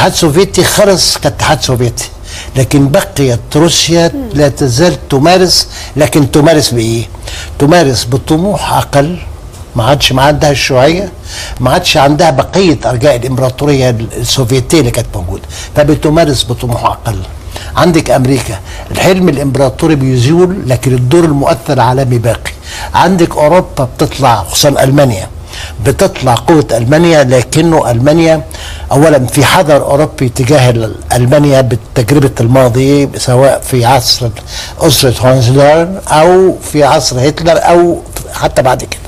السوفيتي خلص كاتحاد سوفيتي، لكن بقيت روسيا لا تزال تمارس، لكن تمارس بايه؟ تمارس بطموح اقل، ما عندها الشيوعيه، ما عادش عندها بقيه ارجاء الامبراطوريه السوفيتيه اللي كانت موجوده، فبتمارس بطموح اقل. عندك امريكا الحلم الامبراطوري بيزول، لكن الدور المؤثر العالمي باقي. عندك اوروبا بتطلع، خصوصا المانيا بتطلع قوه المانيا، لكنه المانيا اولا في حذر اوروبي تجاه المانيا بتجربه الماضي، سواء في عصر اسره هونزلرن او في عصر هتلر او حتى بعد كده.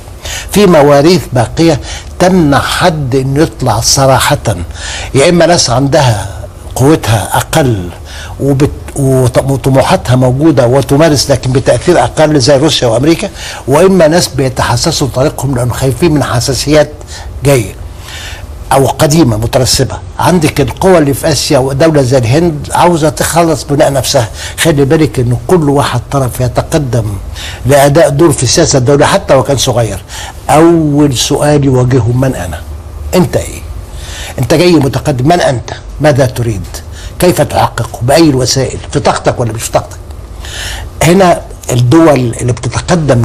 في مواريث باقيه تمنع حد انه يطلع صراحه، يا اما ناس عندها قوتها اقل وطموحاتها موجوده وتمارس لكن بتاثير اقل زي روسيا وامريكا، واما ناس بيتحسسوا طريقهم لانه خايفين من حساسيات جايه او قديمه مترسبه. عندك القوى اللي في اسيا ودوله زي الهند عاوزه تخلص بناء نفسها. خلي بالك انه كل واحد طرف يتقدم لاداء دور في سياسه الدوله حتى وكان صغير، اول سؤال يواجهه من انا؟ انت ايه؟ انت جاي متقدم، من انت؟ ماذا تريد؟ كيف تحققه؟ باي الوسائل؟ في طاقتك ولا مش في طاقتك؟ هنا الدول اللي بتتقدم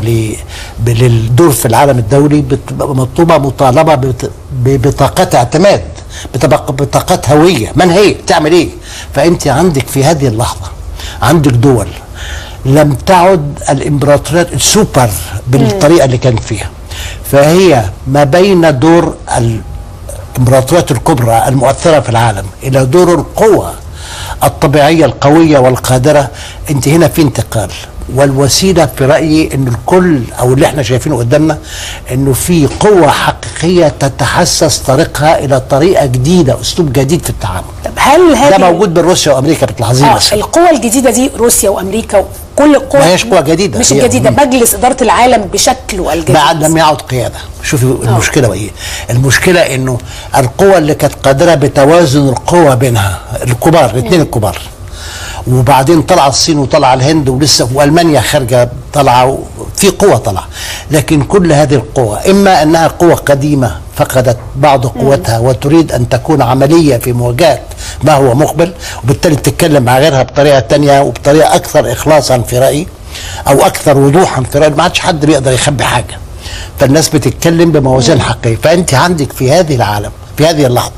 للدور في العالم الدولي بتبقى مطلوبه مطالبه ببطاقات اعتماد، بطاقات هويه، من هي؟ بتعمل ايه؟ فانت عندك في هذه اللحظه عندك دول لم تعد الامبراطوريات السوبر بالطريقه اللي كانت فيها، فهي ما بين دور الامبراطوريات الكبرى المؤثره في العالم الى دور القوى الطبيعيه القويه والقادره. انت هنا في انتقال، والوسيله في رايي انه الكل او اللي احنا شايفينه قدامنا انه في قوه حقيقيه تتحسس طريقها الى طريقه جديده، اسلوب جديد في التعامل. هل هذه ده موجود بين روسيا وامريكا بتلاحظيه بس. القوى الجديده دي روسيا وامريكا كل القوى ما هيش قوه جديده، مش الجديده، مجلس اداره العالم بشكله الجديد بعد لم يعد قياده. شوفي المشكله ايه؟ المشكله انه القوى اللي كانت قادره بتوازن القوى بينها الكبار الاثنين الكبار، وبعدين طلع الصين وطلع الهند ولسه والمانيا خارجه طالعه، في قوه طالعه، لكن كل هذه القوى اما انها قوه قديمه فقدت بعض قوتها وتريد ان تكون عمليه في مواجهه ما هو مقبل، وبالتالي تتكلم مع غيرها بطريقه ثانيه وبطريقه اكثر اخلاصا في رايي او اكثر وضوحا في رايي. ما عادش حد بيقدر يخبي حاجه، فالناس بتتكلم بموازين حقيقيه. فانت عندك في هذه العالم في هذه اللحظه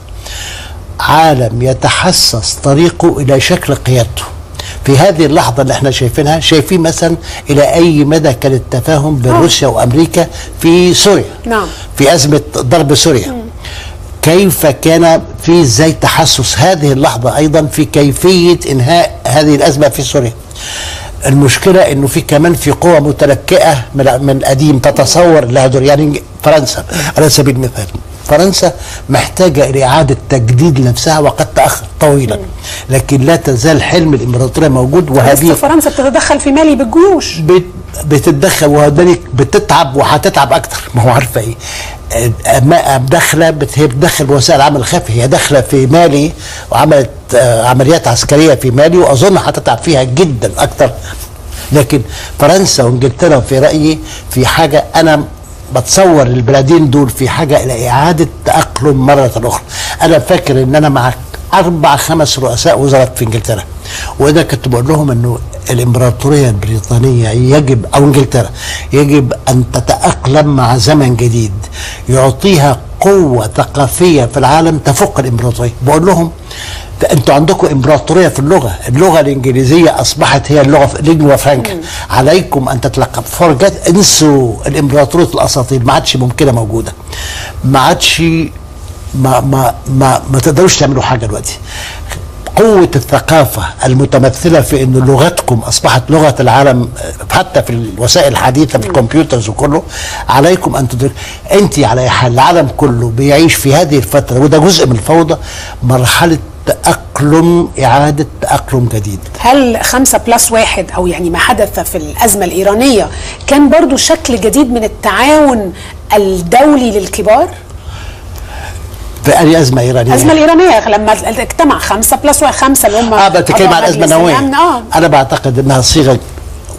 عالم يتحسس طريقه الى شكل قيادته. في هذه اللحظه اللي احنا شايفينها، شايفين مثلا الى اي مدى كان التفاهم بين روسيا وامريكا في سوريا. نعم. في ازمه ضرب سوريا. كيف كان في ازاي تحسس هذه اللحظه ايضا في كيفيه انهاء هذه الازمه في سوريا. المشكله انه في كمان في قوى متلكئه من قديم تتصور لها دور، يعني فرنسا على سبيل المثال. فرنسا محتاجة إلى إعادة تجديد لنفسها وقد تأخر طويلا، لكن لا تزال حلم الإمبراطورية موجود. وهذه فرنسا بتتدخل في مالي بالجيوش، بتتدخل وذلك بتتعب وهتتعب أكتر. ما هو عارفة إيه، داخلة هي بتدخل بوسائل العمل الخفي، هي داخلة في مالي وعملت عمليات عسكرية في مالي، وأظن هتتعب فيها جدا أكتر. لكن فرنسا وإنجلترا في رأيي في حاجة، أنا بتصور البلادين دول في حاجة إلى إعادة تأقلم مرة أخرى. أنا فاكر إن أنا مع 4-5 رؤساء وزراء في إنجلترا، وإذا كنت بقول لهم إنه الإمبراطورية البريطانية يجب أو إنجلترا يجب أن تتأقلم مع زمن جديد يعطيها قوة ثقافية في العالم تفوق الإمبراطورية. بقول لهم انتوا عندكم امبراطوريه في اللغه الانجليزيه اصبحت هي اللغه فرانكا، عليكم ان تتلقب فرجت، انسوا الامبراطوريه الاساطير، ما عادش ممكنه موجوده، ما عادش ما تقدروش تعملوا حاجه دلوقتي. قوة الثقافة المتمثلة في أن لغتكم أصبحت لغة العالم حتى في الوسائل الحديثة في الكمبيوترز وكله، عليكم أن تدرك. أنت على أي حال العالم كله بيعيش في هذه الفترة، وده جزء من الفوضى، مرحلة تأقلم، إعادة تأقلم جديد. هل 5+1 أو يعني ما حدث في الأزمة الإيرانية كان برضو شكل جديد من التعاون الدولي للكبار؟ في أي أزمة إيرانية؟ الأزمة الإيرانية لما اجتمع 5+1 5 اللي هم بتكلم عن الأزمة النووية. أنا بعتقد أنها صيغة،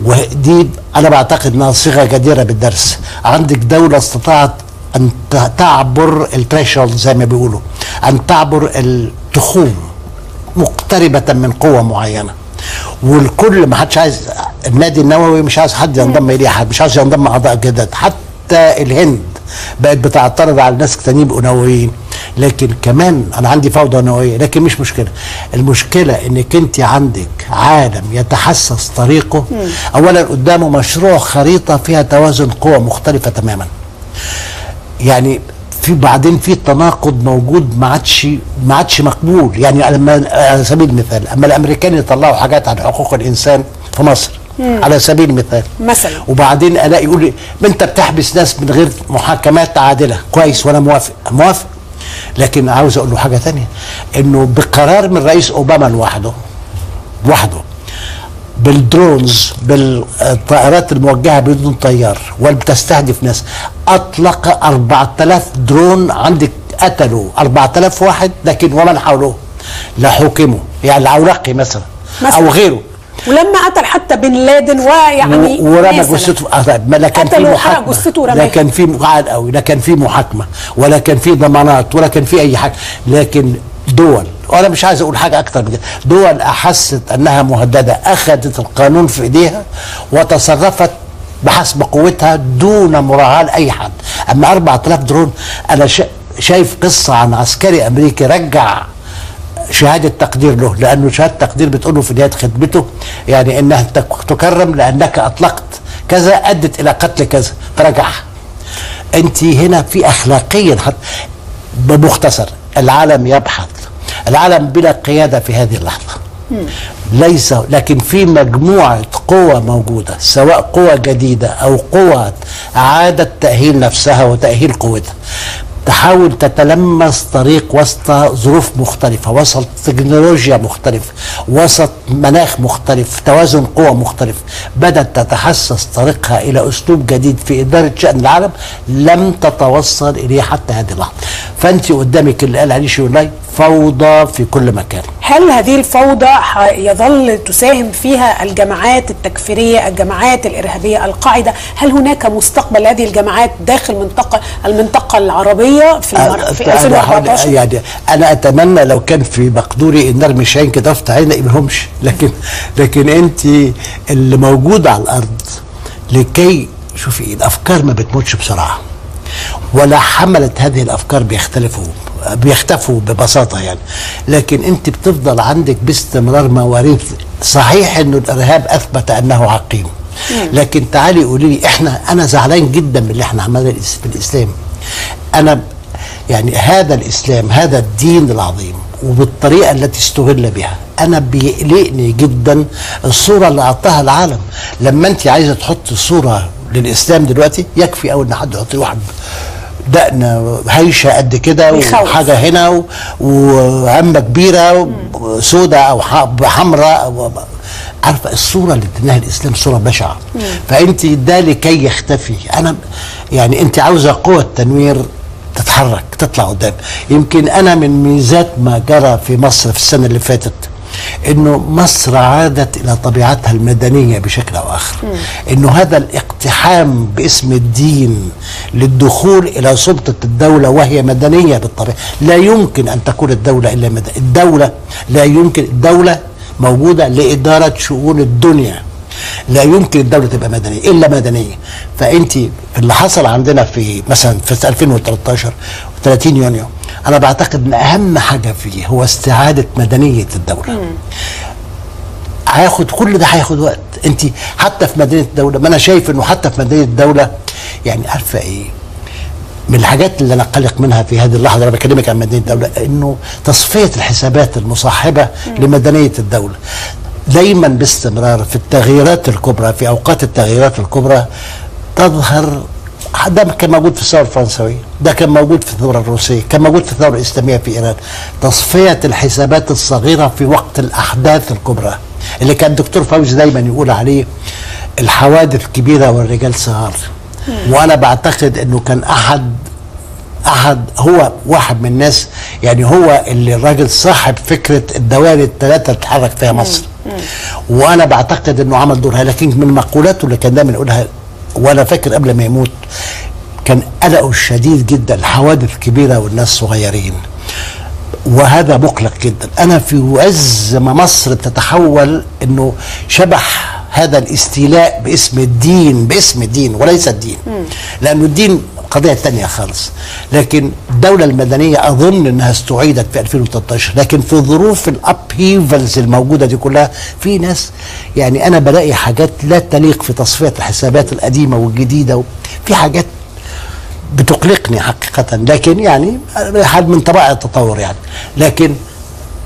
ودي أنا بعتقد أنها صيغة جديرة بالدرس. عندك دولة استطاعت أن تعبر الثريشولد زي ما بيقولوا، أن تعبر التخوم مقتربة من قوة معينة، والكل ما حدش عايز، النادي النووي مش عايز حد ينضم إليه، حد مش عايز ينضم أعضاء جداد، حتى الهند بقت بتعترض على الناس تانيين يبقوا نوويين. لكن كمان انا عندي فوضى نوويه، لكن مش مشكله. المشكله انك انت عندك عالم يتحسس طريقه، اولا قدامه مشروع خريطه فيها توازن قوى مختلفه تماما. يعني في بعدين في تناقض موجود ما عادش مقبول. يعني على سبيل المثال اما الامريكان يطلعوا حاجات عن حقوق الانسان في مصر على سبيل المثال مثلا، وبعدين الاقي يقول لي انت بتحبس ناس من غير محاكمات عادله، كويس وانا موافق، لكن عاوز اقول له حاجه ثانيه، انه بقرار من رئيس اوباما لوحده بالدرونز، بالطائرات الموجهه بدون طيار واللي بتستهدف ناس، اطلق 4000 درون. عندك قتلوا 4000 واحد، لكن ومن حوله لا حكموا، يعني العراقي مثلا او غيره. ولما قتل حتى بن لادن ويعني ورمى جثته، لا كان في محاكمه، لا كان في قاعد قوي، لا كان في محاكمه، ولا كان في ضمانات، ولا كان في اي حاجه. لكن دول، وانا مش عايز اقول حاجه اكتر من كده، دول احست انها مهدده، اخذت القانون في ايديها وتصرفت بحسب قوتها دون مراعاه لاي حد. اما 4000 درون، انا شايف قصه عن عسكري امريكي رجع شهاده تقدير له، لانه شهاده تقدير بتقول له في نهايه خدمته يعني انها تكرم لانك اطلقت كذا ادت الى قتل كذا، فرجع. انت هنا في اخلاقيا بمختصر، العالم يبحث، العالم بلا قياده في هذه اللحظه، ليس، لكن في مجموعة قوى موجودة، سواء قوى جديدة أو قوى أعادت تأهيل نفسها وتأهيل قوتها، تحاول تتلمس طريق وسط ظروف مختلفة، وسط تكنولوجيا مختلفة، وسط مناخ مختلف، توازن قوى مختلف، بدأت تتحسس طريقها إلى أسلوب جديد في إدارة شأن العالم لم تتوصل إليه حتى هذه اللحظة. فأنت قدامك اللي قال عليه شولاي فوضى في كل مكان. هل هذه الفوضى يظل تساهم فيها الجماعات التكفيرية، الجماعات الإرهابية، القاعدة؟ هل هناك مستقبل لهذه الجماعات داخل المنطقة العربية في 2014؟ يعني أنا أتمنى لو كان في مقدوري إن أرمي شاين كده أفتح عيني ما يهمش، لكن أنت اللي موجودة على الأرض لكي شوفي الأفكار ما بتموتش بسرعة، ولا حملة هذه الأفكار بيختفوا ببساطة يعني، لكن أنت بتفضل عندك باستمرار مواريث. صحيح أنه الإرهاب أثبت أنه عقيم، لكن تعالي قولي لي أنا زعلان جدا من اللي احنا عملناه في الإسلام. أنا يعني هذا الإسلام، هذا الدين العظيم، وبالطريقة التي استغل بها، أنا بيقلقني جدا الصورة اللي أعطاها العالم. لما أنت عايزة تحط صورة للإسلام دلوقتي، يكفي أول إن حد يحط واحد دقنة هايشة قد كده وحاجة هنا وعمة كبيرة سوداء أو حمراء، عارفة الصورة اللي اديناها الإسلام صورة بشعة. فأنت ده لكي يختفي. أنا يعني أنت عاوزة قوة تنوير تتحرك تطلع قدام. يمكن أنا من ميزات ما جرى في مصر في السنة اللي فاتت انه مصر عادت الى طبيعتها المدنيه بشكل او اخر، انه هذا الاقتحام باسم الدين للدخول الى سلطه الدوله وهي مدنيه بالطبيعه. لا يمكن ان تكون الدوله الا مدنيه. الدوله لا يمكن، الدوله موجوده لاداره شؤون الدنيا، لا يمكن الدوله تبقى مدنيه الا مدنيه. فانت في اللي حصل عندنا في مثلا في 2013 و30 يونيو، أنا بعتقد أن أهم حاجة فيه هو استعادة مدنية الدولة. هياخد كل ده، هياخد وقت. أنت حتى في مدينة الدولة، ما أنا شايف إنه حتى في مدينة الدولة يعني عارفة إيه من الحاجات اللي أنا قلق منها في هذه اللحظة، أنا بكلمك عن مدينة الدولة، إنه تصفية الحسابات المصاحبة لمدنية الدولة. دايما باستمرار في التغييرات الكبرى، في أوقات التغييرات الكبرى تظهر. ده كان موجود في الثوره الفرنسويه، ده كان موجود في الثوره الروسيه، كان موجود في الثوره الاسلاميه في ايران. تصفيه الحسابات الصغيره في وقت الاحداث الكبرى اللي كان الدكتور فوزي دايما يقول عليه الحوادث كبيره والرجال صغار. وانا بعتقد انه كان احد هو واحد من الناس، يعني هو اللي الراجل صاحب فكره الدوائر الثلاثه اللي تتحرك فيها مصر. وانا بعتقد انه عمل دورها. لكن من مقولاته اللي كان دايما يقولها، وانا فاكر قبل ما يموت، كان قلقه الشديد جدا الحوادث كبيره والناس صغيرين، وهذا مقلق جدا. انا في عز ما مصر تتحول انه شبح هذا الاستيلاء باسم الدين وليس الدين، لانه الدين قضيه ثانيه خالص. لكن الدوله المدنيه اظن انها استعيدت في 2013، لكن في ظروف الابهيفلز الموجوده دي كلها، في ناس يعني انا بلاقي حاجات لا تليق في تصفيه الحسابات القديمه والجديده، في حاجات بتقلقني حقيقه. لكن يعني حال من طبائع التطور يعني. لكن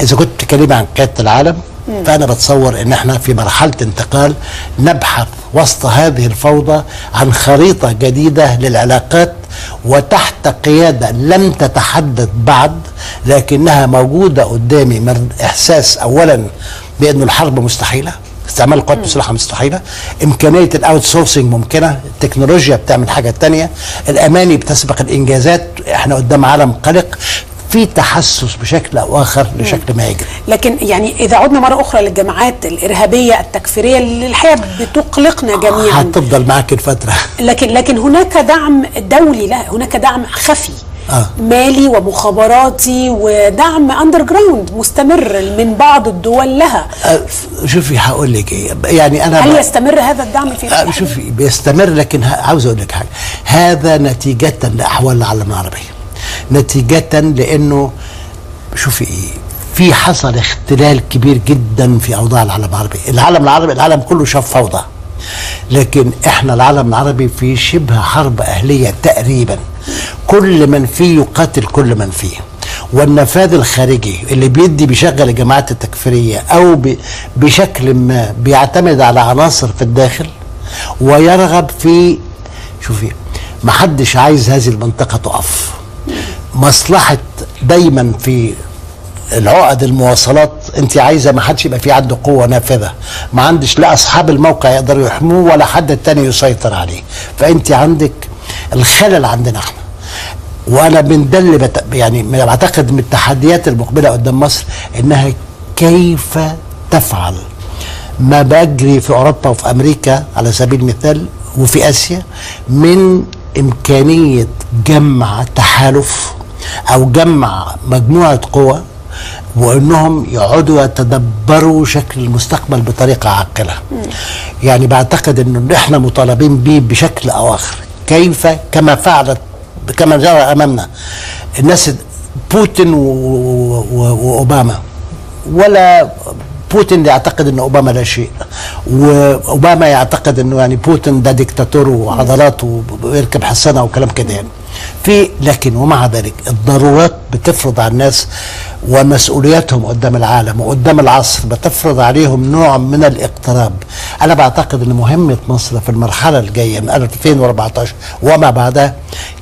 اذا كنت بتتكلمي عن قياده العالم، فأنا بتصور إن احنا في مرحلة انتقال نبحث وسط هذه الفوضى عن خريطة جديدة للعلاقات، وتحت قيادة لم تتحدد بعد، لكنها موجودة قدامي من إحساس أولا بأن الحرب مستحيلة، استعمال القوات المسلحة مستحيلة، إمكانية الأوت سورسنج ممكنة، التكنولوجيا بتعمل حاجة تانية، الأماني بتسبق الإنجازات، احنا قدام عالم قلق، في تحسس بشكل او اخر لشكل ما يجري. لكن يعني اذا عدنا مره اخرى للجماعات الارهابيه التكفيريه اللي الحقيقه بتقلقنا جميعا، هتفضل معاك الفتره. لكن هناك دعم دولي لها، هناك دعم خفي مالي ومخابراتي ودعم اندر جراوند مستمر من بعض الدول لها. شوفي هقول لك ايه، يعني انا هل يستمر هذا الدعم في شوفي بيستمر، لكن عاوز اقول لك حاجه، هذا نتيجه لاحوال العالم العربي، نتيجة لأنه شوفي إيه، في حصل اختلال كبير جدا في أوضاع العالم العربي. العالم كله شاف فوضى، لكن إحنا العالم العربي في شبه حرب أهلية تقريبا، كل من فيه يقاتل كل من فيه، والنفاذ الخارجي اللي بيشغل الجماعات التكفيريه او بشكل ما بيعتمد على عناصر في الداخل ويرغب في، شوفي، ما حدش عايز هذه المنطقه تقف. مصلحه دايما في العقد المواصلات، انت عايزه ما حدش يبقى في عنده قوه نافذه، ما عندش لا اصحاب الموقع يقدروا يحموه ولا حد تاني يسيطر عليه، فانت عندك الخلل عندنا احنا. وانا من ده اللي يعني بعتقد من التحديات المقبله قدام مصر انها كيف تفعل ما بيجري في اوروبا وفي امريكا على سبيل المثال وفي اسيا من امكانيه جمع تحالف او جمع مجموعه قوى وانهم يقعدوا يتدبروا شكل المستقبل بطريقه عاقله. يعني بعتقد انه احنا مطالبين به بشكل او اخر، كيف كما فعلت كما جرى امامنا الناس بوتين واوباما، ولا بوتين يعتقد ان اوباما لا شيء، واوباما يعتقد انه يعني بوتين ده ديكتاتور وعضلات ويركب حصانه وكلام كده يعني. لكن ومع ذلك الضرورات بتفرض على الناس ومسؤولياتهم قدام العالم وقدام العصر بتفرض عليهم نوع من الاقتراب. انا بعتقد ان مهمه مصر في المرحله الجايه من 2014 وما بعدها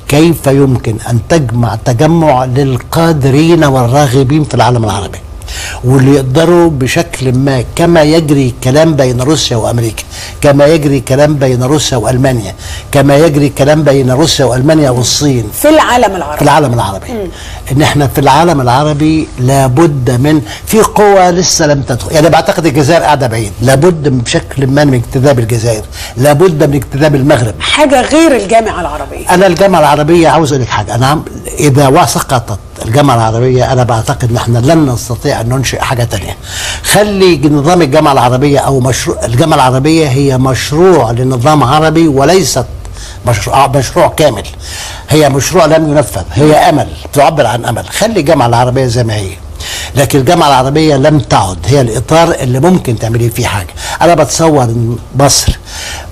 كيف يمكن ان تجمع للقادرين والراغبين في العالم العربي، واللي يقدروا بشكل ما كما يجري كلام بين روسيا وامريكا، كما يجري كلام بين روسيا والمانيا، كما يجري كلام بين روسيا والمانيا والصين في العالم العربي. في العالم العربي. ان احنا في العالم العربي لابد من في قوى لسه لم تدخل. يعني بعتقد الجزائر قاعده بعيد، لابد بشكل ما من اجتذاب الجزائر، لابد من اجتذاب المغرب، حاجه غير الجامعه العربيه. انا الجامعه العربيه عاوز اقول لك حاجه، انا اذا سقطت الجامعه العربيه انا بعتقد ان احنا لن نستطيع ان ننشئ حاجه ثانيه. خلي نظام الجامعه العربيه او مشروع الجامعه العربيه هي مشروع لنظام عربي وليست مشروع كامل، هي مشروع لم ينفذ، هي امل تعبر عن امل. خلي الجامعه العربيه زي ما هي، لكن الجامعه العربيه لم تعد هي الاطار اللي ممكن تعملي فيه حاجه. انا بتصور ان مصر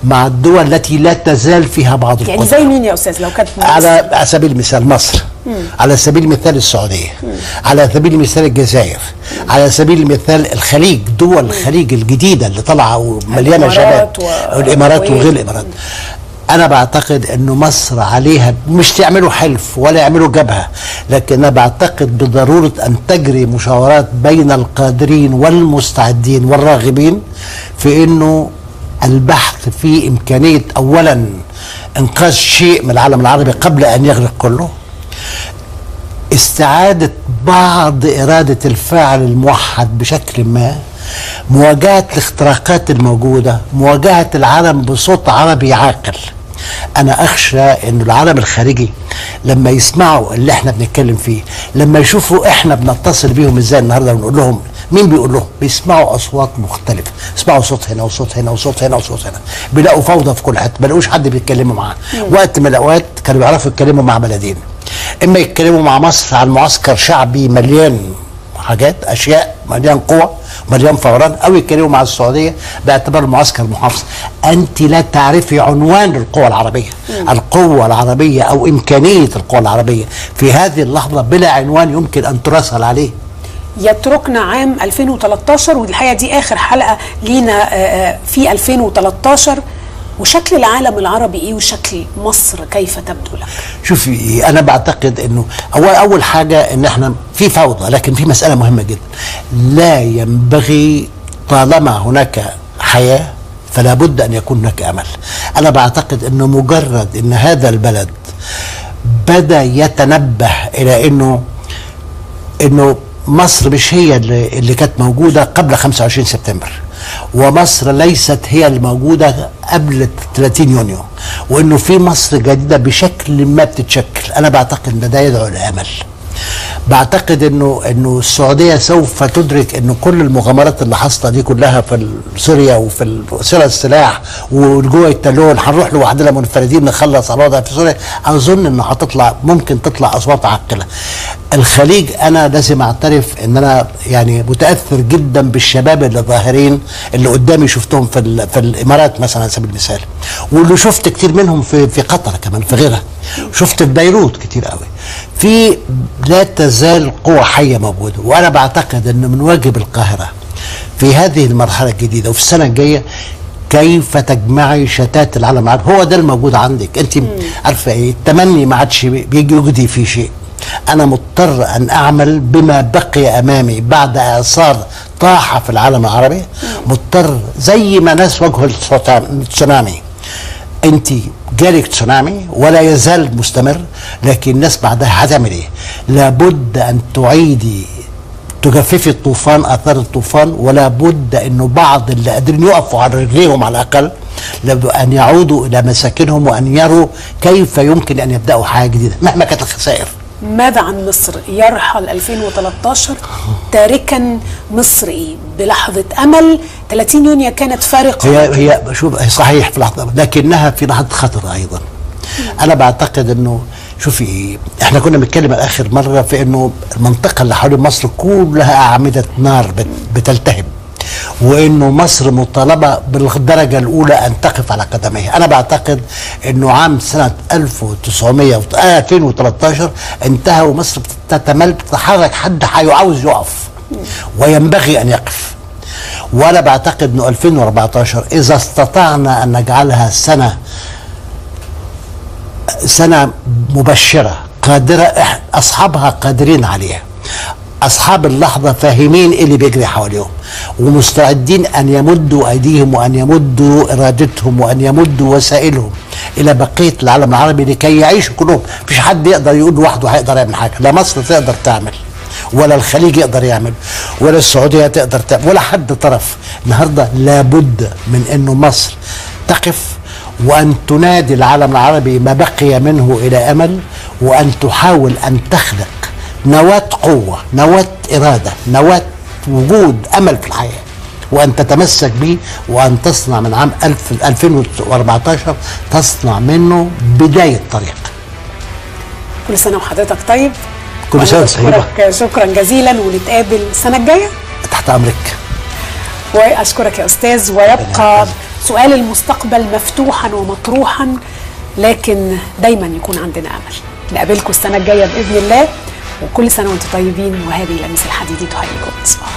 مع الدول التي لا تزال فيها بعض القدرة، يعني زي مين يا استاذ لو كانت على سبيل المثال مصر، على سبيل المثال السعوديه، على سبيل المثال الجزائر، على سبيل المثال الخليج، دول الخليج الجديده اللي طالعه ومليانه شباب، والامارات وغير الامارات. انا بعتقد انه مصر عليها مش تعملوا حلف ولا يعملوا جبهه، لكن انا بعتقد بضروره ان تجري مشاورات بين القادرين والمستعدين والراغبين في انه البحث في امكانيه اولا انقاذ شيء من العالم العربي قبل ان يغرق كله، استعاده بعض اراده الفاعل الموحد بشكل ما، مواجهه الاختراقات الموجوده، مواجهه العالم بصوت عربي عاقل. انا اخشى انه العالم الخارجي لما يسمعوا اللي احنا بنتكلم فيه، لما يشوفوا احنا بنتصل بيهم ازاي النهارده ونقول لهم مين بيقول لهم، بيسمعوا اصوات مختلفه، يسمعوا صوت هنا وصوت هنا وصوت هنا وصوت هنا، بيلاقوا فوضى في كل حته، ما بيلاقوش حد بيتكلموا معاه. وقت من الاوقات كانوا بيعرفوا يتكلموا مع بلدين، اما يتكلموا مع مصر عن معسكر شعبي مليان حاجات اشياء، مليان قوه مليان فوران، او يتكلموا مع السعوديه باعتبار المعسكر محافظ. انت لا تعرفي عنوان القوى العربيه، القوه العربيه او امكانيه القوى العربيه في هذه اللحظه بلا عنوان يمكن ان تراسل عليه. يتركنا عام 2013، والحقيقه دي اخر حلقه لينا في 2013. وشكل العالم العربي ايه وشكل مصر كيف تبدو لك؟ شوفي، انا بعتقد انه اول حاجه ان احنا في فوضى، لكن في مساله مهمه جدا، لا ينبغي طالما هناك حياه فلا بد ان يكون هناك امل. انا بعتقد انه مجرد ان هذا البلد بدا يتنبه الى انه مصر مش هي اللي كانت موجوده قبل 25 سبتمبر، ومصر ليست هي الموجوده قبل 30 يونيو، وانه في مصر جديده بشكل ما بتتشكل. انا بعتقد ان ده يدعو لامل. بعتقد انه السعوديه سوف تدرك انه كل المغامرات اللي حاصله دي كلها في سوريا وفي سوريا السلاح وجوه التلون هنروح لوحدنا منفردين نخلص على الوضع في سوريا. اظن انه ممكن تطلع اصوات عاقله. الخليج انا لازم اعترف ان انا يعني متاثر جدا بالشباب اللي ظاهرين اللي قدامي، شفتهم في الامارات مثلا على سبيل المثال، واللي شفت كتير منهم في قطر كمان في غيرها، شفت في بيروت كتير قوي، في لا تزال قوة حية موجودة، وأنا بعتقد أن من واجب القاهرة في هذه المرحلة الجديدة وفي السنة الجاية كيف تجمعي شتات العالم العربي. هو ده الموجود عندك. أنت عارفة إيه؟ التمني ما عادش بيجي يجدي في شيء. أنا مضطر أن أعمل بما بقي أمامي بعد إعصار طاحة في العالم العربي. مضطر زي ما ناس واجهوا التسونامي، أنت جالك تسونامي ولا يزال مستمر، لكن الناس بعدها هتعمل إيه؟ لابد أن تعيدي تجففي الطوفان، اثار الطوفان، ولا بد انه بعض اللي قادرين يقفوا على رجليهم على الاقل لابد ان يعودوا الى مساكنهم وان يروا كيف يمكن ان يبداوا حياه جديده مهما كانت الخسائر. ماذا عن مصر؟ يرحل 2013 تاركا مصر ايه؟ بلحظه امل. 30 يونيو كانت فارقه. هي شوف، هي صحيح في لحظه، لكنها في لحظه خطر ايضا. انا بعتقد انه شوفي، احنا كنا بنتكلم اخر مره في انه المنطقه اللي حوالين مصر كلها اعمده نار بتلتهب، وانه مصر مطالبه بالدرجه الاولى ان تقف على قدميها. انا بعتقد انه عام سنه 2013 انتهى ومصر بتتمل بتتحرك، حد عاوز يقف وينبغي ان يقف. وانا بعتقد انه 2014 اذا استطعنا ان نجعلها سنة مبشرة قادرة، أصحابها قادرين عليها، أصحاب اللحظة فاهمين إيه اللي بيجري حواليهم ومستعدين أن يمدوا أيديهم وأن يمدوا إرادتهم وأن يمدوا وسائلهم إلى بقية العالم العربي لكي يعيشوا كلهم. مفيش حد يقدر يقول لوحده هيقدر يعمل حاجة، لا مصر تقدر تعمل، ولا الخليج يقدر يعمل، ولا السعودية تقدر تعمل، ولا حد طرف. النهاردة لابد من أنه مصر تقف وأن تنادي العالم العربي ما بقي منه إلى أمل، وأن تحاول أن تخلق نواة قوة، نواة إرادة، نواة وجود أمل في الحياة، وأن تتمسك به، وأن تصنع من عام 2014 تصنع منه بداية طريق. كل سنة وحضرتك طيب. كل سنة طيبة. شكرا جزيلا، ونتقابل السنة الجاية. تحت أمرك. وأشكرك يا أستاذ، ويبقى سؤال المستقبل مفتوحا ومطروحا، لكن دايما يكون عندنا أمل. نقابلكم السنة الجاية بإذن الله، وكل سنة وانتم طيبين. وهذه لميس الحديدي تحييكم. تصبحوا